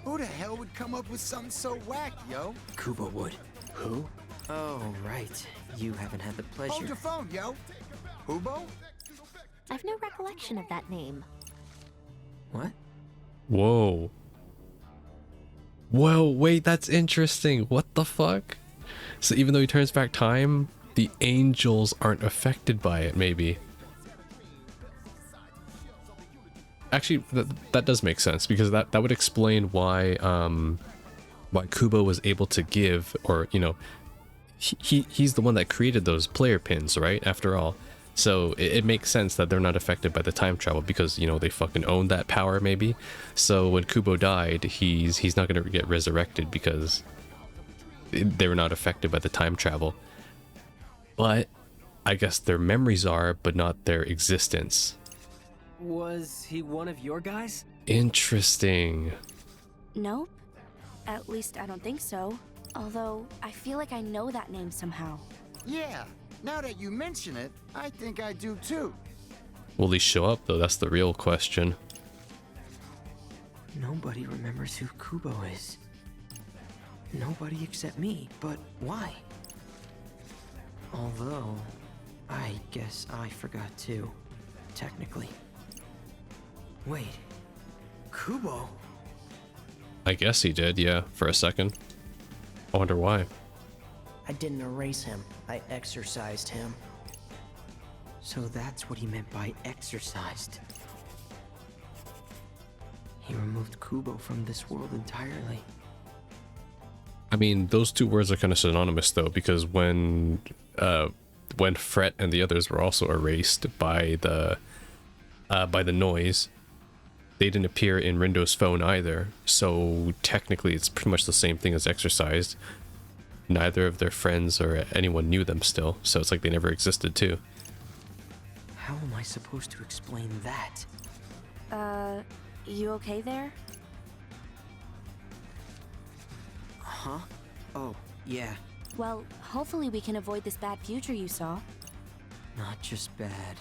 Who the hell would come up with something so whack, yo? Kubo would. Who? Oh, right. You haven't had the pleasure. Hold your phone, yo. Kubo? I've no recollection of that name. What? Whoa. Whoa, wait, that's interesting. What the fuck? So even though he turns back time, the angels aren't affected by it, maybe. Actually, that does make sense, because that would explain why Kubo was able to give, or, you know, he's the one that created those player pins, right? After all. So it makes sense that they're not affected by the time travel because, you know, they fucking own that power, maybe. So when Kubo died, he's not going to get resurrected because they were not affected by the time travel. But I guess their memories are, but not their existence. Was he one of your guys? Interesting. Nope. At least I don't think so. Although, I feel like I know that name somehow. Yeah. Now that you mention it, I think I do too. Will he show up, though? That's the real question. Nobody remembers who Kubo is. Nobody except me, but why? Although, I guess I forgot too, technically. Wait, Kubo? I guess he did, yeah, for a second. I wonder why. I didn't erase him. I exorcised him. So that's what he meant by exorcised. He removed Kubo from this world entirely. I mean, those two words are kind of synonymous, though, because when Fret and the others were also erased by the noise, they didn't appear in Rindo's phone either, so technically it's pretty much the same thing as exercised. Neither of their friends or anyone knew them still, so it's like they never existed too. How am I supposed to explain that? You okay there? Huh? Oh, yeah. Well, hopefully we can avoid this bad future you saw. Not just bad.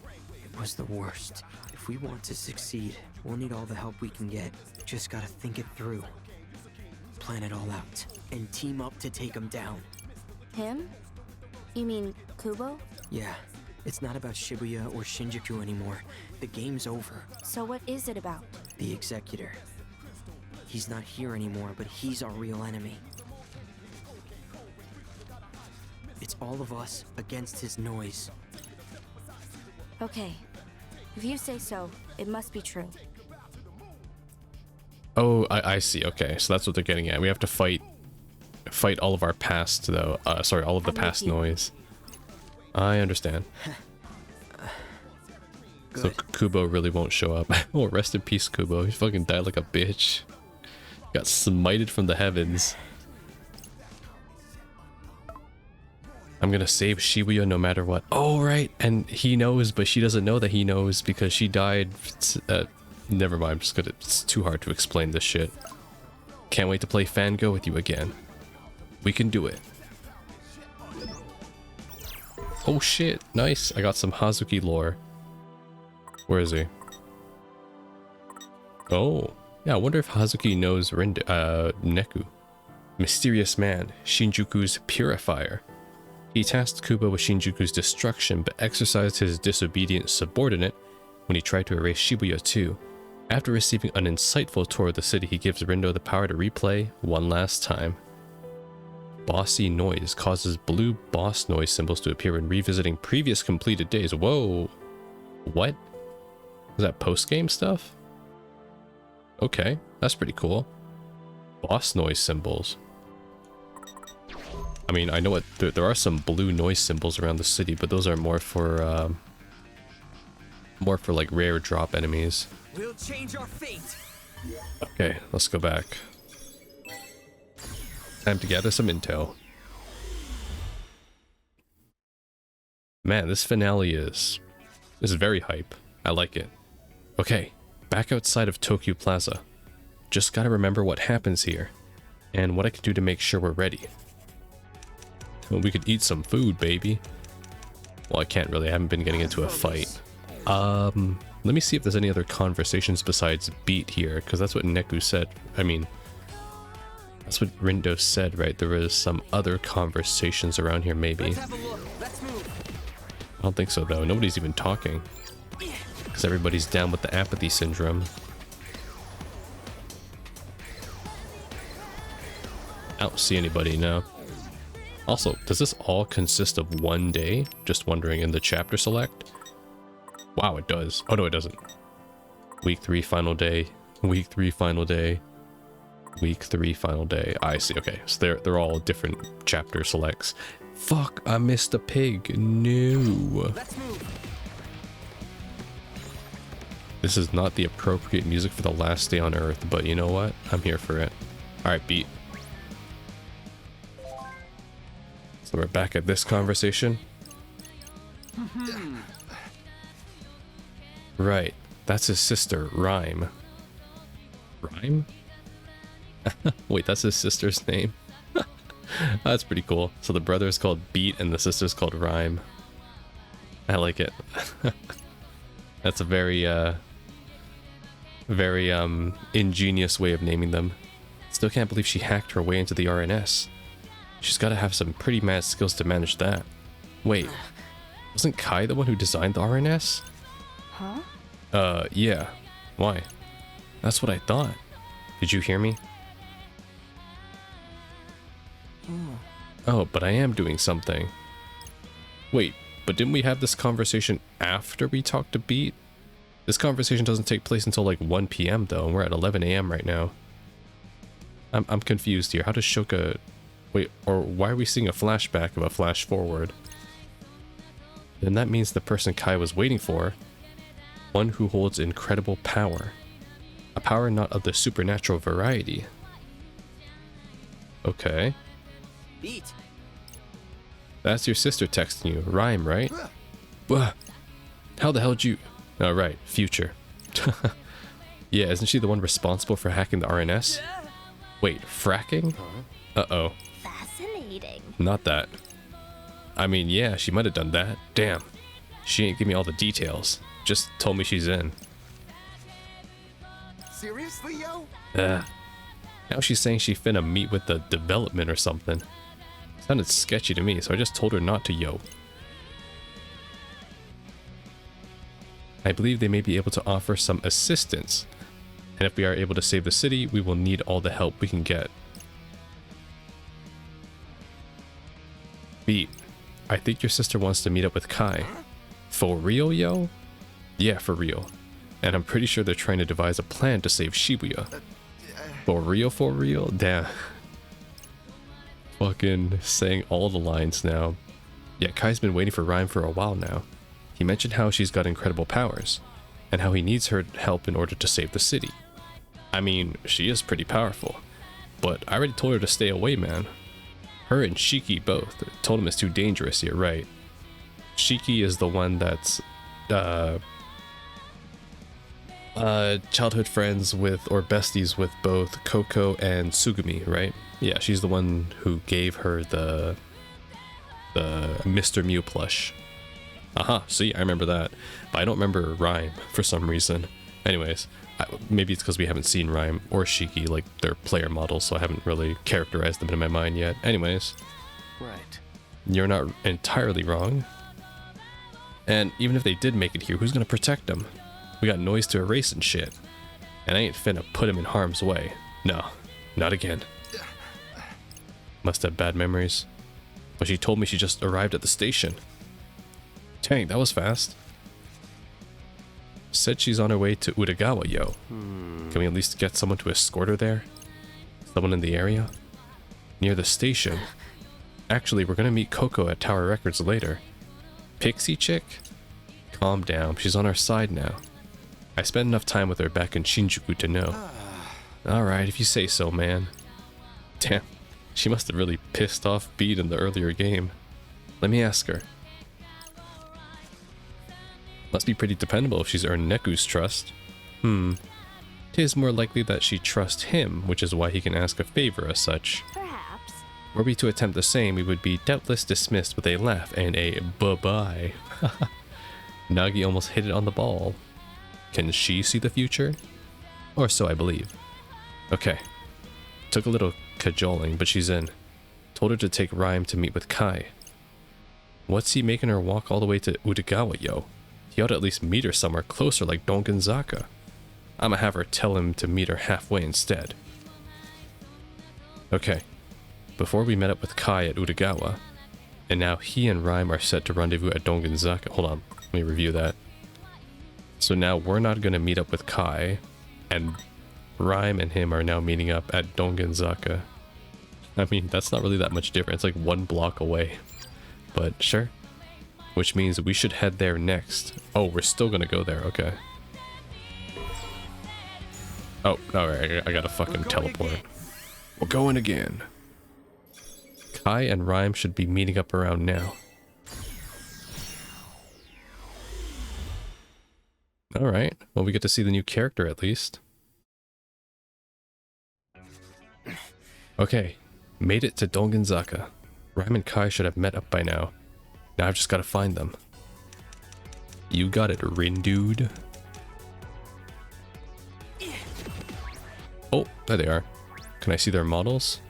It was the worst. If we want to succeed, we'll need all the help we can get. Just gotta think it through. Plan it all out. And team up to take him down. Him? You mean Kubo? Yeah. It's not about Shibuya or Shinjuku anymore. The game's over. So what is it about? The Executor. He's not here anymore, but he's our real enemy. It's all of us against his noise. Okay. If you say so, it must be true. Oh, I see. Okay, so that's what they're getting at. We have to fight all of our past, though. Sorry, all of the past noise. I understand. So Kubo really won't show up. Oh, rest in peace, Kubo. He fucking died like a bitch. Got smited from the heavens. I'm gonna save Shibuya no matter what. Oh, right. And he knows, but she doesn't know that he knows because she died. Never mind. I'm just gonna... It's too hard to explain this shit. Can't wait to play Fango with you again. We can do it. Oh shit, nice. I got some Hazuki lore. Where is he? Oh, yeah, I wonder if Hazuki knows Neku. Mysterious man, Shinjuku's purifier. He tasked Kubo with Shinjuku's destruction, but exercised his disobedient subordinate when he tried to erase Shibuya too. After receiving an insightful tour of the city, he gives Rindo the power to replay one last time. Bossy noise causes blue boss noise symbols to appear when revisiting previous completed days. Whoa. What? Is that post-game stuff? Okay, that's pretty cool. Boss noise symbols. I mean, I know what there are some blue noise symbols around the city, but those are more for like rare drop enemies. We'll change our fate. Okay, let's go back. Time to gather some intel. Man, this finale is very hype. I like it. Okay, back outside of Tokyo Plaza. Just gotta remember what happens here, and what I can do to make sure we're ready. Well, we could eat some food, baby. Well, I can't really. I haven't been getting into a fight. Let me see if there's any other conversations besides Beat here, because that's what Neku said. I mean, that's what Rindo said, right? There was some other conversations around here, maybe. Let's have a look. Let's move. I don't think so, though. Nobody's even talking. Because everybody's down with the apathy syndrome. I don't see anybody now. Also, does this all consist of one day? Just wondering, in the chapter select? Wow, it does. Oh, no, it doesn't. Week 3, final day. Week 3, final day. Week 3, final day. I see. Okay, so they're all different chapter selects. Fuck, I missed a pig. No. Let's move. This is not the appropriate music for the last day on Earth, but you know what? I'm here for it. Alright, Beat. So we're back at this conversation. Right. That's his sister, Rhyme. Rhyme? Wait, that's his sister's name? That's pretty cool. So the brother is called Beat and the sister's called Rhyme. I like it. That's a very ingenious way of naming them. Still can't believe she hacked her way into the RNS. She's got to have some pretty mad skills to manage that. Wait, wasn't Kai the one who designed the RNS? Huh? Yeah. Why? That's what I thought. Did you hear me? Oh, but I am doing something. Wait, but didn't we have this conversation after we talked to Beat? This conversation doesn't take place until like 1 PM though, and we're at 11 AM right now. I'm confused here. How does Shoka... Wait, or why are we seeing a flashback of a flash forward? Then that means the person Kai was waiting for One who holds incredible power. A power not of the supernatural variety. Okay. Beat. That's your sister texting you. Rhyme, right? How the hell did you... Oh, right. Future. Yeah, isn't she the one responsible for hacking the RNS? Wait, fracking? Uh-oh. Fascinating. Not that. I mean, yeah, she might have done that. Damn. She ain't give me all the details. Just told me she's in. Seriously, yo? Now she's saying she finna meet with the development or something. Sounded sketchy to me, so I just told her not to, yo. I believe they may be able to offer some assistance. And if we are able to save the city, we will need all the help we can get. Beat. I think your sister wants to meet up with Kai. For real, yo? Yeah, for real. And I'm pretty sure they're trying to devise a plan to save Shibuya. For real? Damn. Fucking saying all the lines now. Yeah, Kai's been waiting for Rhyme for a while now. He mentioned how she's got incredible powers, and how he needs her help in order to save the city. I mean, she is pretty powerful, but I already told her to stay away, man. Her and Shiki both told him it's too dangerous, you're right. Shiki is the one that's childhood friends with, or besties with, both Koko and Tsugumi, right? Yeah, she's the one who gave her the Mr. Mew plush. Aha, see, I remember that. But I don't remember Rhyme for some reason. Anyways, maybe it's because we haven't seen Rhyme or Shiki, like their player models, so I haven't really characterized them in my mind yet. Anyways. Right. You're not entirely wrong. And even if they did make it here, who's gonna protect them? We got noise to erase and shit. And I ain't finna put him in harm's way. No, not again. Must have bad memories. But she told me she just arrived at the station. Dang, that was fast. Said she's on her way to Udagawa, yo. Can we at least get someone to escort her there? Someone in the area? Near the station? Actually, we're gonna meet Koko at Tower Records later. Pixie chick? Calm down, she's on our side now. I spent enough time with her back in Shinjuku to know. Alright, if you say so, man. Damn, she must have really pissed off Beat in the earlier game. Let me ask her. Must be pretty dependable if she's earned Neku's trust. Tis more likely that she trusts him, which is why he can ask a favor as such. Perhaps. Were we to attempt the same, we would be doubtless dismissed with a laugh and a bye-bye. Nagi almost hit it on the ball. Can she see the future? Or so I believe. Okay. Took a little cajoling, but she's in. Told her to take Rhyme to meet with Kai. What's he making her walk all the way to Udagawa, yo? He ought to at least meet her somewhere closer like Donganzaka. I'ma have her tell him to meet her halfway instead. Okay. Before we met up with Kai at Udagawa, and now he and Rhyme are set to rendezvous at Donganzaka. Hold on, let me review that. So now we're not gonna meet up with Kai, and Rhyme and him are now meeting up at Donganzaka. I mean, that's not really that much different. It's like 1 block away. But sure. Which means we should head there next. Oh, we're still gonna go there, okay. Oh, alright, I gotta fucking teleport. We're going again. Kai and Rhyme should be meeting up around now. Alright, well we get to see the new character at least. Okay, made it to Donganzaka. Rhyme and Kai should have met up by now. Now I've just gotta find them. You got it, Rin dude. Oh, there they are. Can I see their models?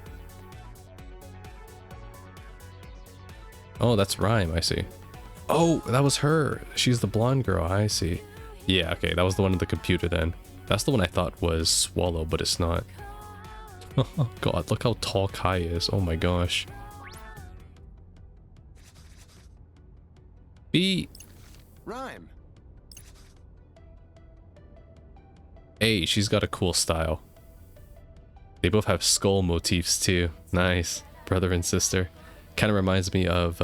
Oh, that's Rhyme, I see. Oh, that was her. She's the blonde girl, I see. Yeah, okay, that was the one on the computer then. That's the one I thought was Swallow, but it's not. Oh god, look how tall Kai is. Oh my gosh. Beat. Rhyme. Hey, she's got a cool style. They both have skull motifs too. Nice. Brother and sister. Kind of reminds me of,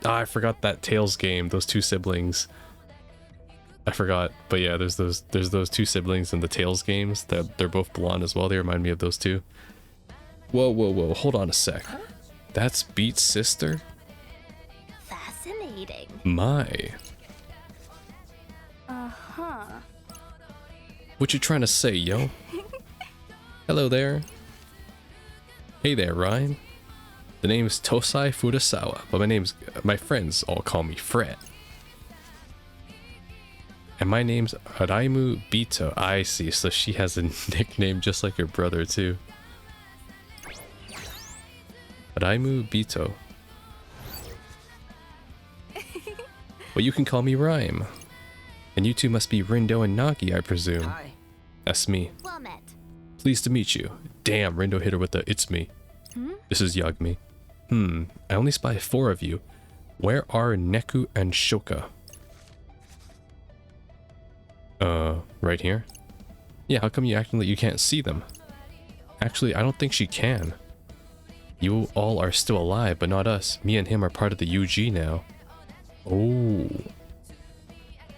I forgot that Tales game, those two siblings. I forgot, but yeah, there's those two siblings in the Tales games that they're both blonde as well. They remind me of those two. Whoa, whoa, whoa! Hold on a sec. That's Beat's sister? Fascinating. My. Uh-huh. What you trying to say, yo? Hello there. Hey there, Ryan. The name's Tosai Furusawa, but my friends all call me Fred. And my name's Araimu Bito. I see, so she has a nickname just like your brother too. Araimu Bito. Well, you can call me Rhyme. And you two must be Rindo and Nagi, I presume. Hi. That's me. Well met. Pleased to meet you. Damn, Rindo hit her with the "it's me." This is Yagami. I only spy 4 of you. Where are Neku and Shoka? Right here? Yeah, how come you acting like you can't see them? Actually, I don't think she can. You all are still alive, but not us. Me and him are part of the UG now. Oh.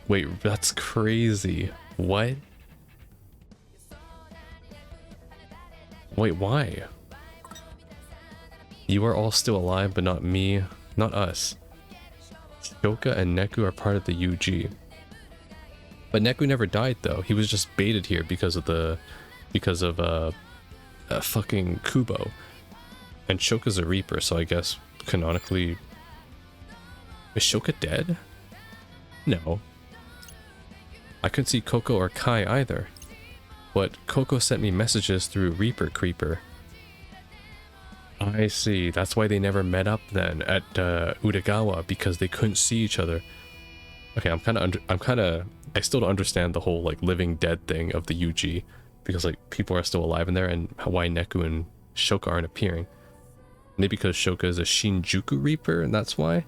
Wait, that's crazy. What? Wait, why? You are all still alive, but not me, not us. Shoka and Neku are part of the UG. But Neku never died though. He was just baited here because of fucking Kubo. And Shoka's a Reaper, so I guess canonically, is Shoka dead? No. I couldn't see Coco or Kai either. But Coco sent me messages through Reaper Creeper. I see. That's why they never met up then at Udagawa, because they couldn't see each other. Okay, I still don't understand the whole like living dead thing of the UG, because like people are still alive in there, and why Neku and Shoka aren't appearing. Maybe because Shoka is a Shinjuku Reaper, and that's why.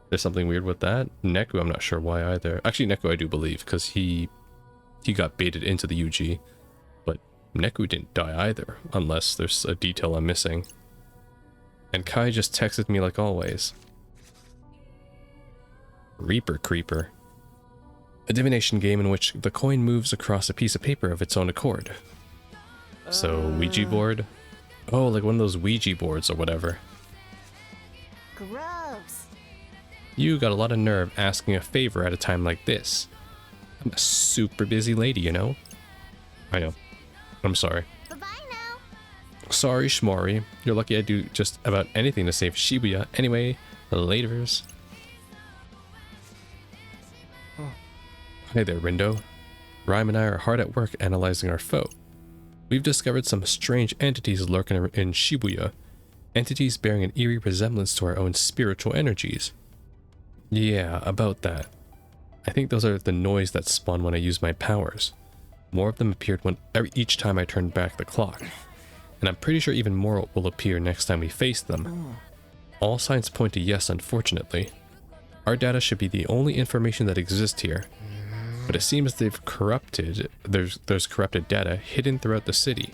There's something weird with that. Neku, I'm not sure why either. Actually, Neku I do believe, because he got baited into the UG, but Neku didn't die either, unless there's a detail I'm missing. And Kai just texted me like always. Reaper Creeper. A divination game in which the coin moves across a piece of paper of its own accord. So, Ouija board? Oh, like one of those Ouija boards or whatever. Gross. You got a lot of nerve asking a favor at a time like this. I'm a super busy lady, you know? I know. I'm sorry. Bye-bye now. Sorry, Shmori. You're lucky I do just about anything to save Shibuya. Anyway, laters. Hi there, Rindo. Rhyme and I are hard at work analyzing our foe. We've discovered some strange entities lurking in Shibuya. Entities bearing an eerie resemblance to our own spiritual energies. Yeah, about that. I think those are the noise that spawn when I use my powers. More of them appeared each time I turned back the clock. And I'm pretty sure even more will appear next time we face them. All signs point to yes, unfortunately. Our data should be the only information that exists here. But it seems there's corrupted data hidden throughout the city.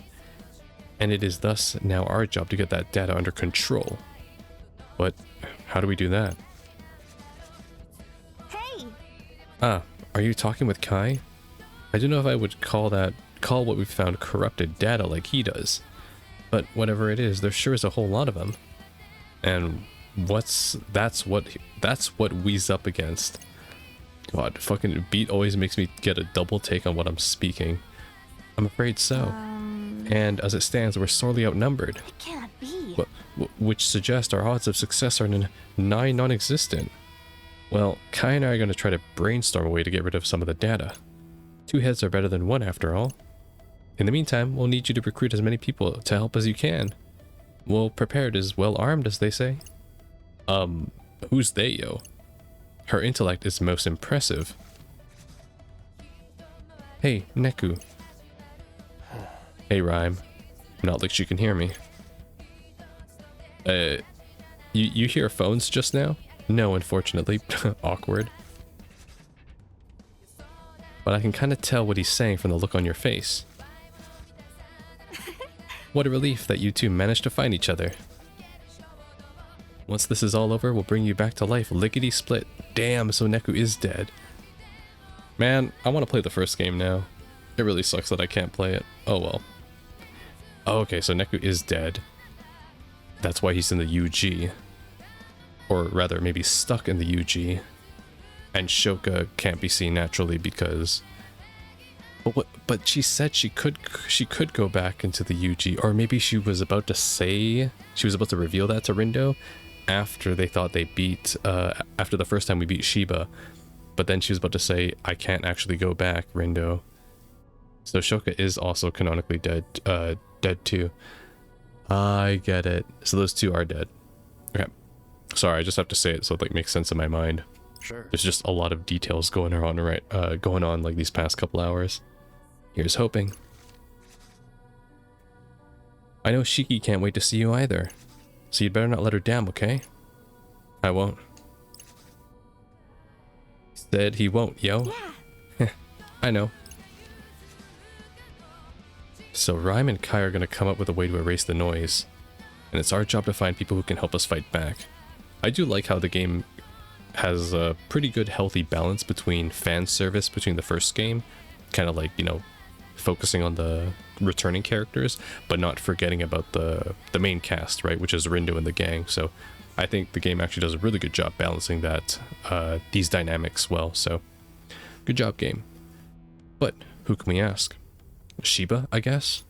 And it is thus now our job to get that data under control. But how do we do that? Hey. Ah, are you talking with Kai? I don't know if I would call what we've found corrupted data like he does. But whatever it is, there sure is a whole lot of them. And that's what we's up against. God, fucking Beat always makes me get a double take on what I'm speaking. I'm afraid so. And as it stands, we're sorely outnumbered. It can't be. Which suggests our odds of success are nigh non-existent. Well, Kai and I are going to try to brainstorm a way to get rid of some of the data. 2 heads are better than 1 after all. In the meantime, we'll need you to recruit as many people to help as you can. Well prepared is well armed, as they say. Who's they, yo? Her intellect is most impressive. Hey, Neku. Hey, Rhyme. Not like she can hear me. You hear phones just now? No, unfortunately. Awkward. But I can kind of tell what he's saying from the look on your face. What a relief that you two managed to find each other. Once this is all over, we'll bring you back to life lickety-split. Damn, so Neku is dead. Man, I want to play the first game now. It really sucks that I can't play it. Oh well. Oh, okay, so Neku is dead. That's why he's in the UG. Or rather, maybe stuck in the UG. And Shoka can't be seen naturally because... But she said she could go back into the UG. Or maybe she was about to say... She was about to reveal that to Rindo after they thought they beat... after the first time we beat Shiba. But then she was about to say, I can't actually go back, Rindo. So Shoka is also canonically dead too. I get it. So those two are dead. Okay. Sorry, I just have to say it so it like makes sense in my mind. Sure. There's just a lot of details going on like these past couple hours. Here's hoping. I know Shiki can't wait to see you either. So you'd better not let her down, okay? I won't. Said he won't, yo. Yeah. I know. So Rhyme and Kai are going to come up with a way to erase the noise, and it's our job to find people who can help us fight back. I do like how the game has a pretty good healthy balance between fan service between the first game, kind of like, you know, focusing on the returning characters, but not forgetting about the main cast, right, which is Rindo and the gang. So I think the game actually does a really good job balancing that, these dynamics well, so good job, game. But who can we ask? Shiba, I guess?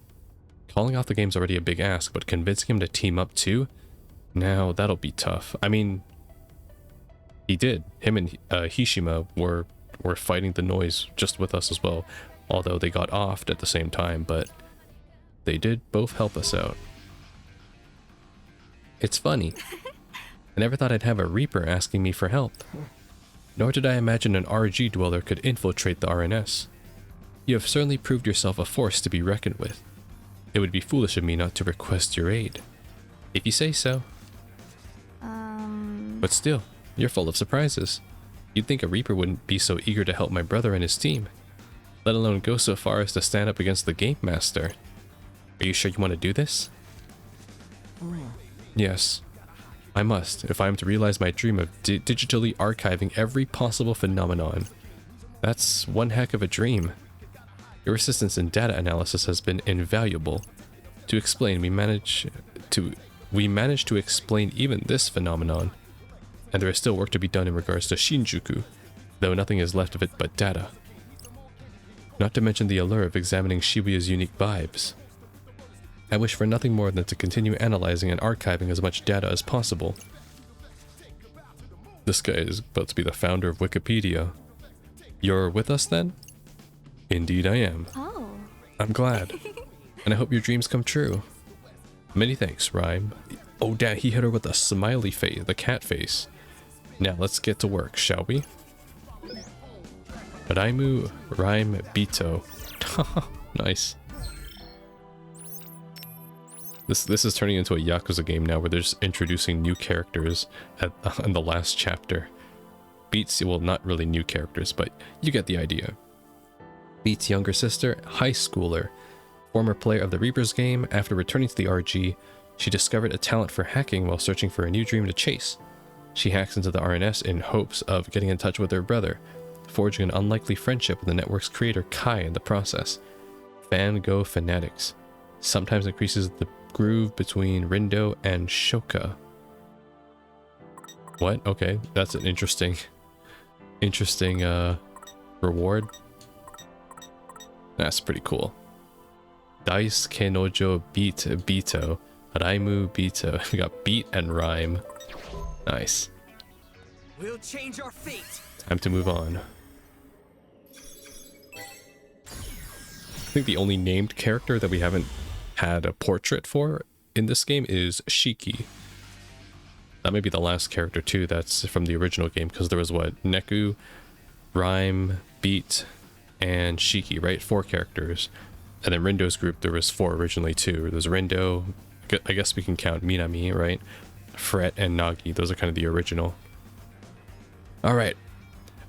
Calling off the game's already a big ask, but convincing him to team up too? Now that'll be tough. I mean, he did. Him and Hishima were fighting the noise just with us as well, although they got offed at the same time, but they did both help us out. It's funny. I never thought I'd have a Reaper asking me for help. Nor did I imagine an RG dweller could infiltrate the RNS. You have certainly proved yourself a force to be reckoned with. It would be foolish of me not to request your aid. If you say so. But still, you're full of surprises. You'd think a Reaper wouldn't be so eager to help my brother and his team, let alone go so far as to stand up against the Game Master. Are you sure you want to do this? Yes, I must, if I am to realize my dream of digitally archiving every possible phenomenon. That's one heck of a dream. Your assistance in data analysis has been invaluable. To explain, we managed to explain even this phenomenon, and there is still work to be done in regards to Shinjuku, though nothing is left of it but data. Not to mention the allure of examining Shibuya's unique vibes. I wish for nothing more than to continue analyzing and archiving as much data as possible. This guy is about to be the founder of Wikipedia. You're with us then? Indeed I am. Oh. I'm glad. And I hope your dreams come true. Many thanks, Rhyme. Oh, dad, he hit her with a smiley face, the cat face. Now let's get to work, shall we? Raimu, Rhyme, Bito. Nice. This is turning into a Yakuza game now where they're just introducing new characters in the last chapter. Beats, well, not really new characters, but you get the idea. Beats' younger sister, high schooler, former player of the Reapers game. After returning to the RG, she discovered a talent for hacking while searching for a new dream to chase. She hacks into the RNS in hopes of getting in touch with her brother, forging an unlikely friendship with the network's creator Kai in the process. Fan Go Fanatics. Sometimes increases the groove between Rindo and Shoka. What? Okay, that's an interesting reward. That's pretty cool. Dice Kenojo Beat Bito. Raimu Bito. We got Beat and Rhyme. Nice. We'll change our fate. Time to move on. I think the only named character that we haven't had a portrait for in this game is Shiki. That may be the last character too that's from the original game, because there was what? Neku, Rhyme, Beat, and Shiki, right? 4 characters. And then Rindo's group, there was 4 originally too. There's Rindo, I guess we can count Minami, right? Fret and Nagi, those are kind of the original. Alright,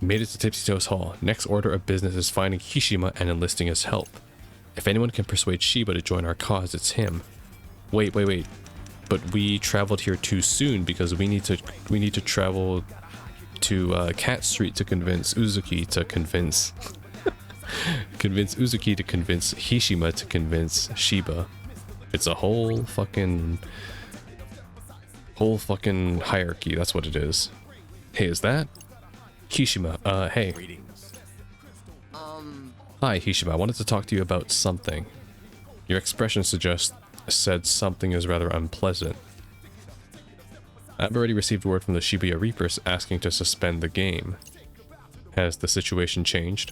made it to Tipsy Toes Hall. Next order of business is finding Hishima and enlisting his help. If anyone can persuade Shiba to join our cause, it's him. Wait. But we traveled here too soon because we need to travel to Cat Street to convince Uzuki to convince Uzuki to convince Hishima to convince Shiba. It's a whole fucking hierarchy. That's what it is. Hey, is that Hishima? Hey. Hi, Hishima. I wanted to talk to you about something. Your expression said something is rather unpleasant. I've already received word from the Shibuya Reapers asking to suspend the game. Has the situation changed?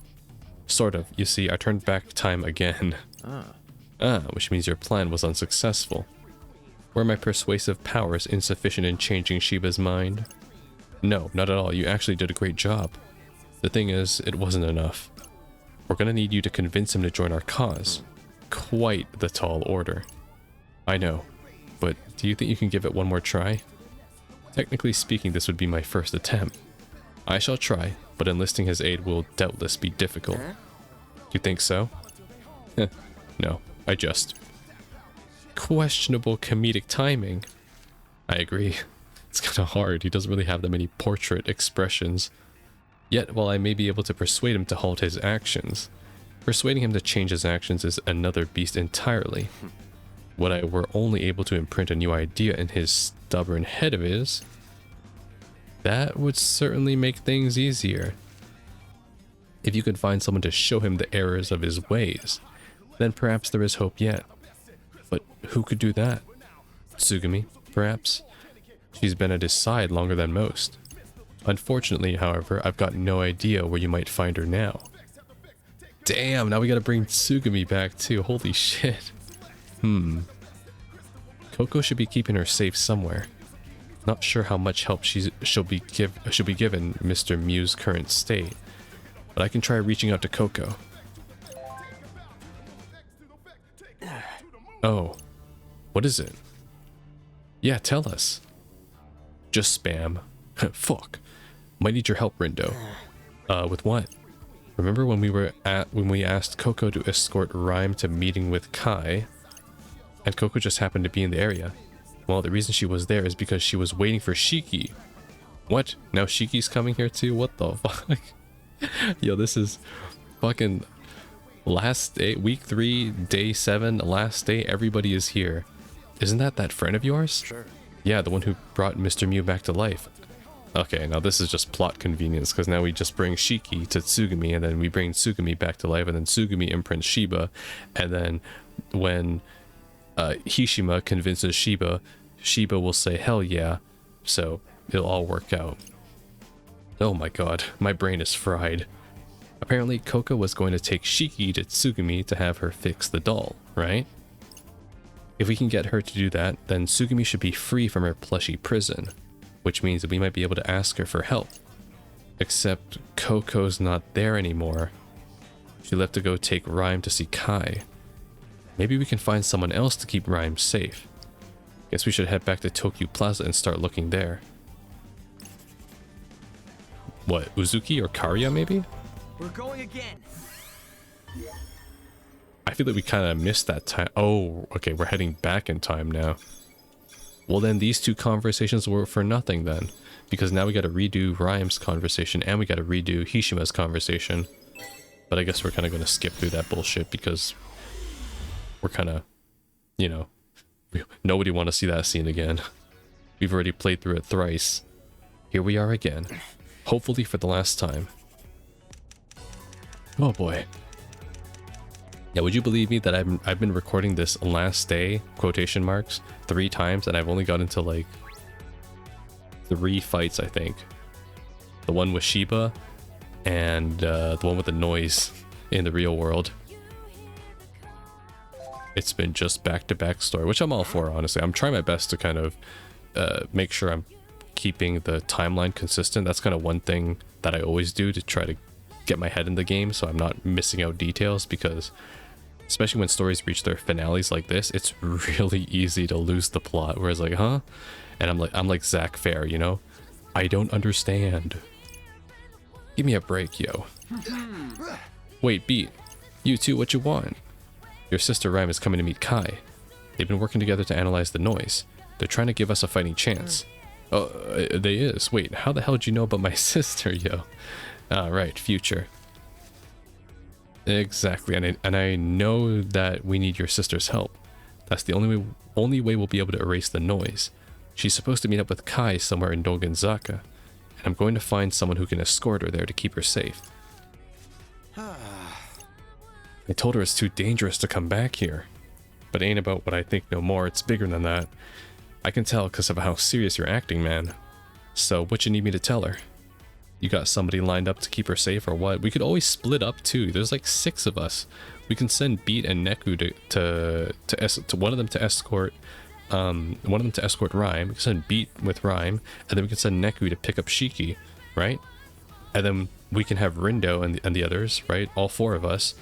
Sort of. You see, I turned back time again. Which means your plan was unsuccessful. Were my persuasive powers insufficient in changing Shiba's mind? No, not at all. You actually did a great job. The thing is, it wasn't enough. We're gonna need you to convince him to join our cause. Quite the tall order. I know, but do you think you can give it one more try? Technically speaking, this would be my first attempt. I shall try, but enlisting his aid will doubtless be difficult. You think so? No, I just... Questionable comedic timing. I agree. It's kind of hard. He doesn't really have that many portrait expressions. Yet, while I may be able to persuade him to halt his actions, persuading him to change his actions is another beast entirely. What I were only able to imprint a new idea in his stubborn head of his, that would certainly make things easier. If you could find someone to show him the errors of his ways, then perhaps there is hope yet. But who could do that? Tsugumi, perhaps? She's been at his side longer than most. Unfortunately, however, I've got no idea where you might find her now. Damn, now we gotta bring Tsugumi back too. Holy shit. Coco should be keeping her safe somewhere. Not sure how much help she'll be given Mr. Mew's current state, but I can try reaching out to Coco. Oh, what is it? Yeah, tell us. Just spam. Fuck. Might need your help, Rindo. With what? Remember when we asked Coco to escort Rhyme to meeting with Kai, and Coco just happened to be in the area? Well, the reason she was there is because she was waiting for Shiki. What? Now Shiki's coming here too? What the fuck? Yo, this is fucking last day, week 3, day 7, last day, everybody is here. Isn't that friend of yours? Sure. Yeah, the one who brought Mr. Mew back to life. Okay, now this is just plot convenience, because now we just bring Shiki to Tsugumi, and then we bring Tsugumi back to life, and then Tsugumi imprints Shiba, and then when Hishima convinces Shiba, Shiba will say hell yeah, so it'll all work out. Oh my god, my brain is fried. Apparently Coco was going to take Shiki to Tsugumi to have her fix the doll, right? If we can get her to do that, then Tsugumi should be free from her plushy prison, which means that we might be able to ask her for help. Except Coco's not there anymore. She left to go take Rhyme to see Kai. Maybe we can find someone else to keep Rhyme safe. Guess we should head back to Tokyo Plaza and start looking there. What, Uzuki or Karya maybe? We're going again. I feel like we kind of missed that time. Oh, okay, we're heading back in time now. Well then, these two conversations were for nothing then. Because now we gotta redo Rhyme's conversation and we gotta redo Hishima's conversation. But I guess we're kind of going to skip through that bullshit because we're kind of, you know, nobody want to see that scene again. We've already played through it thrice. Here we are again. Hopefully for the last time. Oh boy. Yeah, would you believe me that I've been recording this last day, quotation marks, 3 times, and I've only got into like 3 fights, I think. The one with Shiba and the one with the noise in the real world. It's been just back-to-back story, which I'm all for, honestly. I'm trying my best to kind of make sure I'm keeping the timeline consistent. That's kind of one thing that I always do to try to get my head in the game so I'm not missing out details, because especially when stories reach their finales like this, it's really easy to lose the plot, whereas like, huh? And I'm like Zach Fair, you know? I don't understand. Give me a break, yo. Wait, Beat. You two, what you want? Your sister Rhyme is coming to meet Kai. They've been working together to analyze the noise. They're trying to give us a fighting chance. Oh, they is. Wait, how the hell did you know about my sister, yo? Ah, right, future. Exactly, and I know that we need your sister's help. That's the only way we'll be able to erase the noise. She's supposed to meet up with Kai somewhere in Dongenzaka, and I'm going to find someone who can escort her there to keep her safe. I told her it's too dangerous to come back here. But it ain't about what I think no more, it's bigger than that. I can tell because of how serious you're acting, man. So what you need me to tell her? You got somebody lined up to keep her safe or what? We could always split up too. There's like 6 of us. We can send Beat and Neku to one of them to escort Rhyme. We can send Beat with Rhyme, and then we can send Neku to pick up Shiki, right? And then we can have Rindo and the others, right? All 4 of us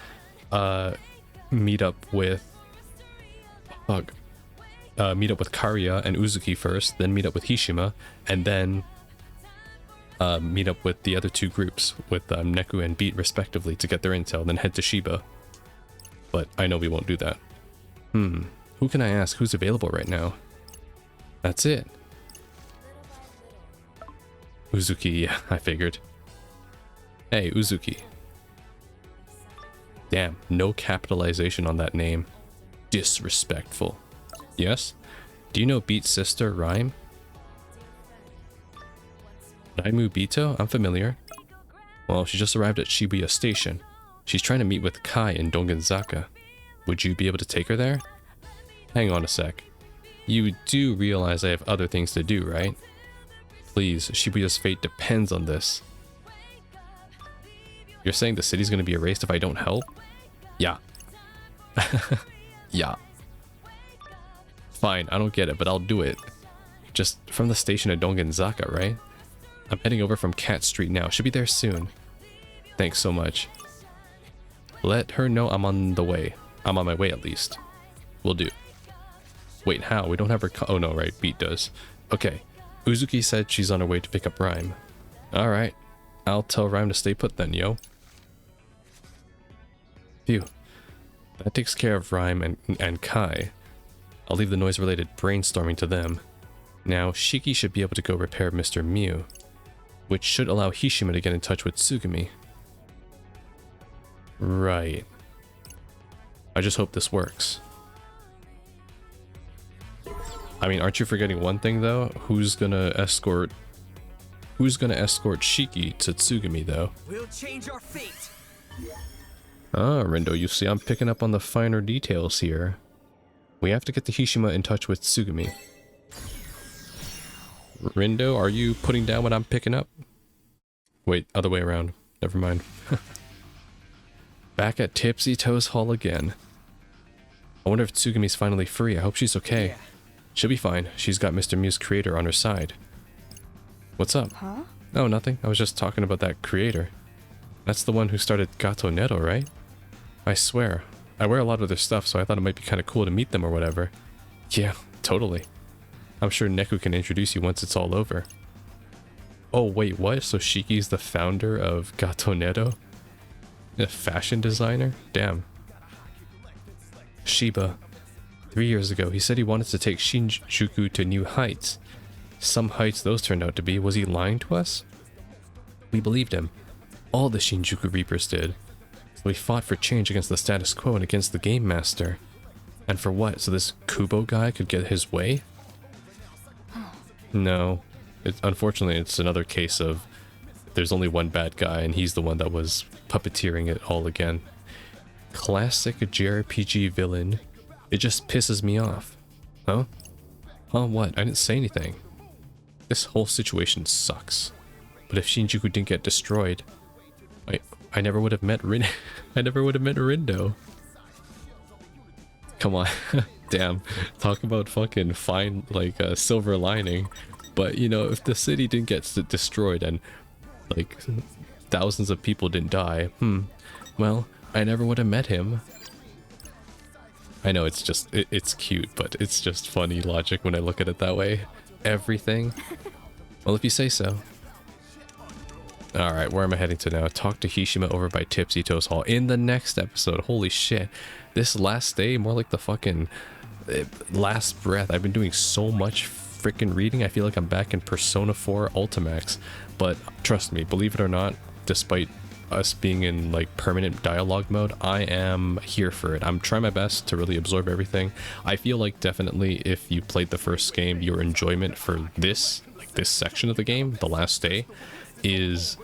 meet up with Kariya and Uzuki first, then meet up with Hishima, and then meet up with the other 2 groups with Neku and Beat respectively to get their intel, then head to Shiba. But I know we won't do that. Who can I ask? Who's available right now? That's it. Uzuki, yeah, I figured. Hey, Uzuki. Damn, no capitalization on that name. Disrespectful. Yes? Do you know Beat's sister, Rhyme? Raimu Bito? I'm familiar. Well, she just arrived at Shibuya Station. She's trying to meet with Kai in Dongenzaka. Would you be able to take her there? Hang on a sec. You do realize I have other things to do, right? Please, Shibuya's fate depends on this. You're saying the city's gonna be erased if I don't help? Yeah. Yeah. Fine, I don't get it, but I'll do it. Just from the station at Dongenzaka, right? I'm heading over from Cat Street now. Should be there soon. Thanks so much. Let her know I'm on the way. I'm on my way at least. Will do. Wait, how? We don't have her oh no, right, Beat does. Okay. Uzuki said she's on her way to pick up Rhyme. Alright. I'll tell Rhyme to stay put then, yo. Phew. That takes care of Rhyme and Kai. I'll leave the noise-related brainstorming to them. Now, Shiki should be able to go repair Mr. Mew, which should allow Hishima to get in touch with Tsugumi. Right. I just hope this works. I mean, aren't you forgetting one thing though? Who's gonna escort Shiki to Tsugumi though? We'll change our fate. Ah, Rindo, you see I'm picking up on the finer details here. We have to get the Hishima in touch with Tsugumi. Rindo, are you putting down what I'm picking up? Wait, other way around. Never mind. Back at Tipsy Toes Hall again. I wonder if Tsugumi's finally free. I hope she's okay. Yeah. She'll be fine. She's got Mr. Mew's creator on her side. What's up? Huh? No, nothing. I was just talking about that creator. That's the one who started Gato Neto, right? I swear. I wear a lot of their stuff, so I thought it might be kind of cool to meet them or whatever. Yeah, totally. I'm sure Neku can introduce you once it's all over. Oh, wait, what? So Shiki's the founder of Gato Neto? A fashion designer? Damn. Shiba. 3 years ago, he said he wanted to take Shinjuku to new heights. Some heights those turned out to be. Was he lying to us? We believed him. All the Shinjuku Reapers did. So we fought for change against the status quo and against the Game Master. And for what? So this Kubo guy could get his way? No. Unfortunately, it's another case of there's only one bad guy and he's the one that was puppeteering it all again. Classic JRPG villain. It just pisses me off. Huh? Huh, what? I didn't say anything. This whole situation sucks. But if Shinjuku didn't get destroyed, I never would have met I never would have met Rindo. Come on. Damn. Talk about fucking fine, like a silver lining. But, you know, if the city didn't get destroyed and, like, thousands of people didn't die, well, I never would have met him. I know it's just, it's cute, but it's just funny logic when I look at it that way. Everything. Well, if you say so. Alright, where am I heading to now? Talk to Hishima over by Tipsy Toes Hall in the next episode. Holy shit. This last day, more like the fucking last breath. I've been doing so much freaking reading. I feel like I'm back in Persona 4 Ultimax. But trust me, believe it or not, despite us being in like permanent dialogue mode, I am here for it. I'm trying my best to really absorb everything. I feel like definitely if you played the first game, your enjoyment for this section of the game, the last day, is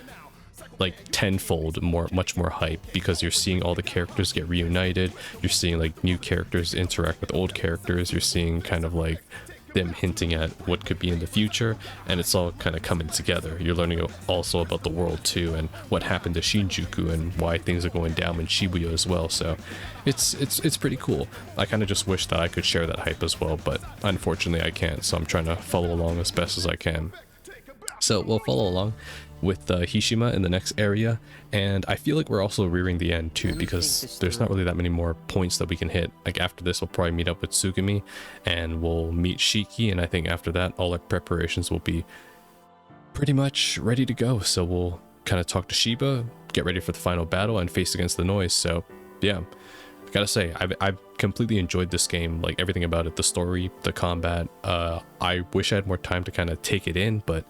like tenfold much more hype, because you're seeing all the characters get reunited, you're seeing like new characters interact with old characters, you're seeing kind of like them hinting at what could be in the future, and it's all kind of coming together. You're learning also about the world too, and what happened to Shinjuku, and why things are going down in Shibuya as well. So it's pretty cool. I kind of just wish that I could share that hype as well, but unfortunately I can't, so I'm trying to follow along as best as I can. So we'll follow along with Hishima in the next area, and I feel like we're also rearing the end too, because there's not really that many more points that we can hit. Like after this we'll probably meet up with Tsugumi and we'll meet Shiki, and I think after that all our preparations will be pretty much ready to go. So we'll kind of talk to Shiba, get ready for the final battle, and face against the noise. So yeah, I gotta say I've completely enjoyed this game, like everything about it, the story, the combat. I wish I had more time to kind of take it in, but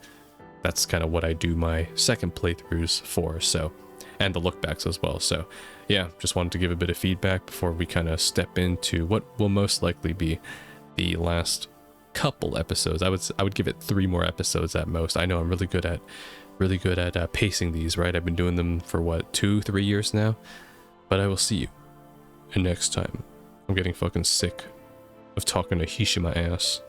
that's kind of what I do my second playthroughs for, so, and the lookbacks as well. So yeah, just wanted to give a bit of feedback before we kind of step into what will most likely be the last couple episodes. I would give it 3 more episodes at most. I know I'm really good at pacing these, right? I've been doing them for what, 2-3 years now. But I will see you next time. I'm getting fucking sick of talking to Hishima ass.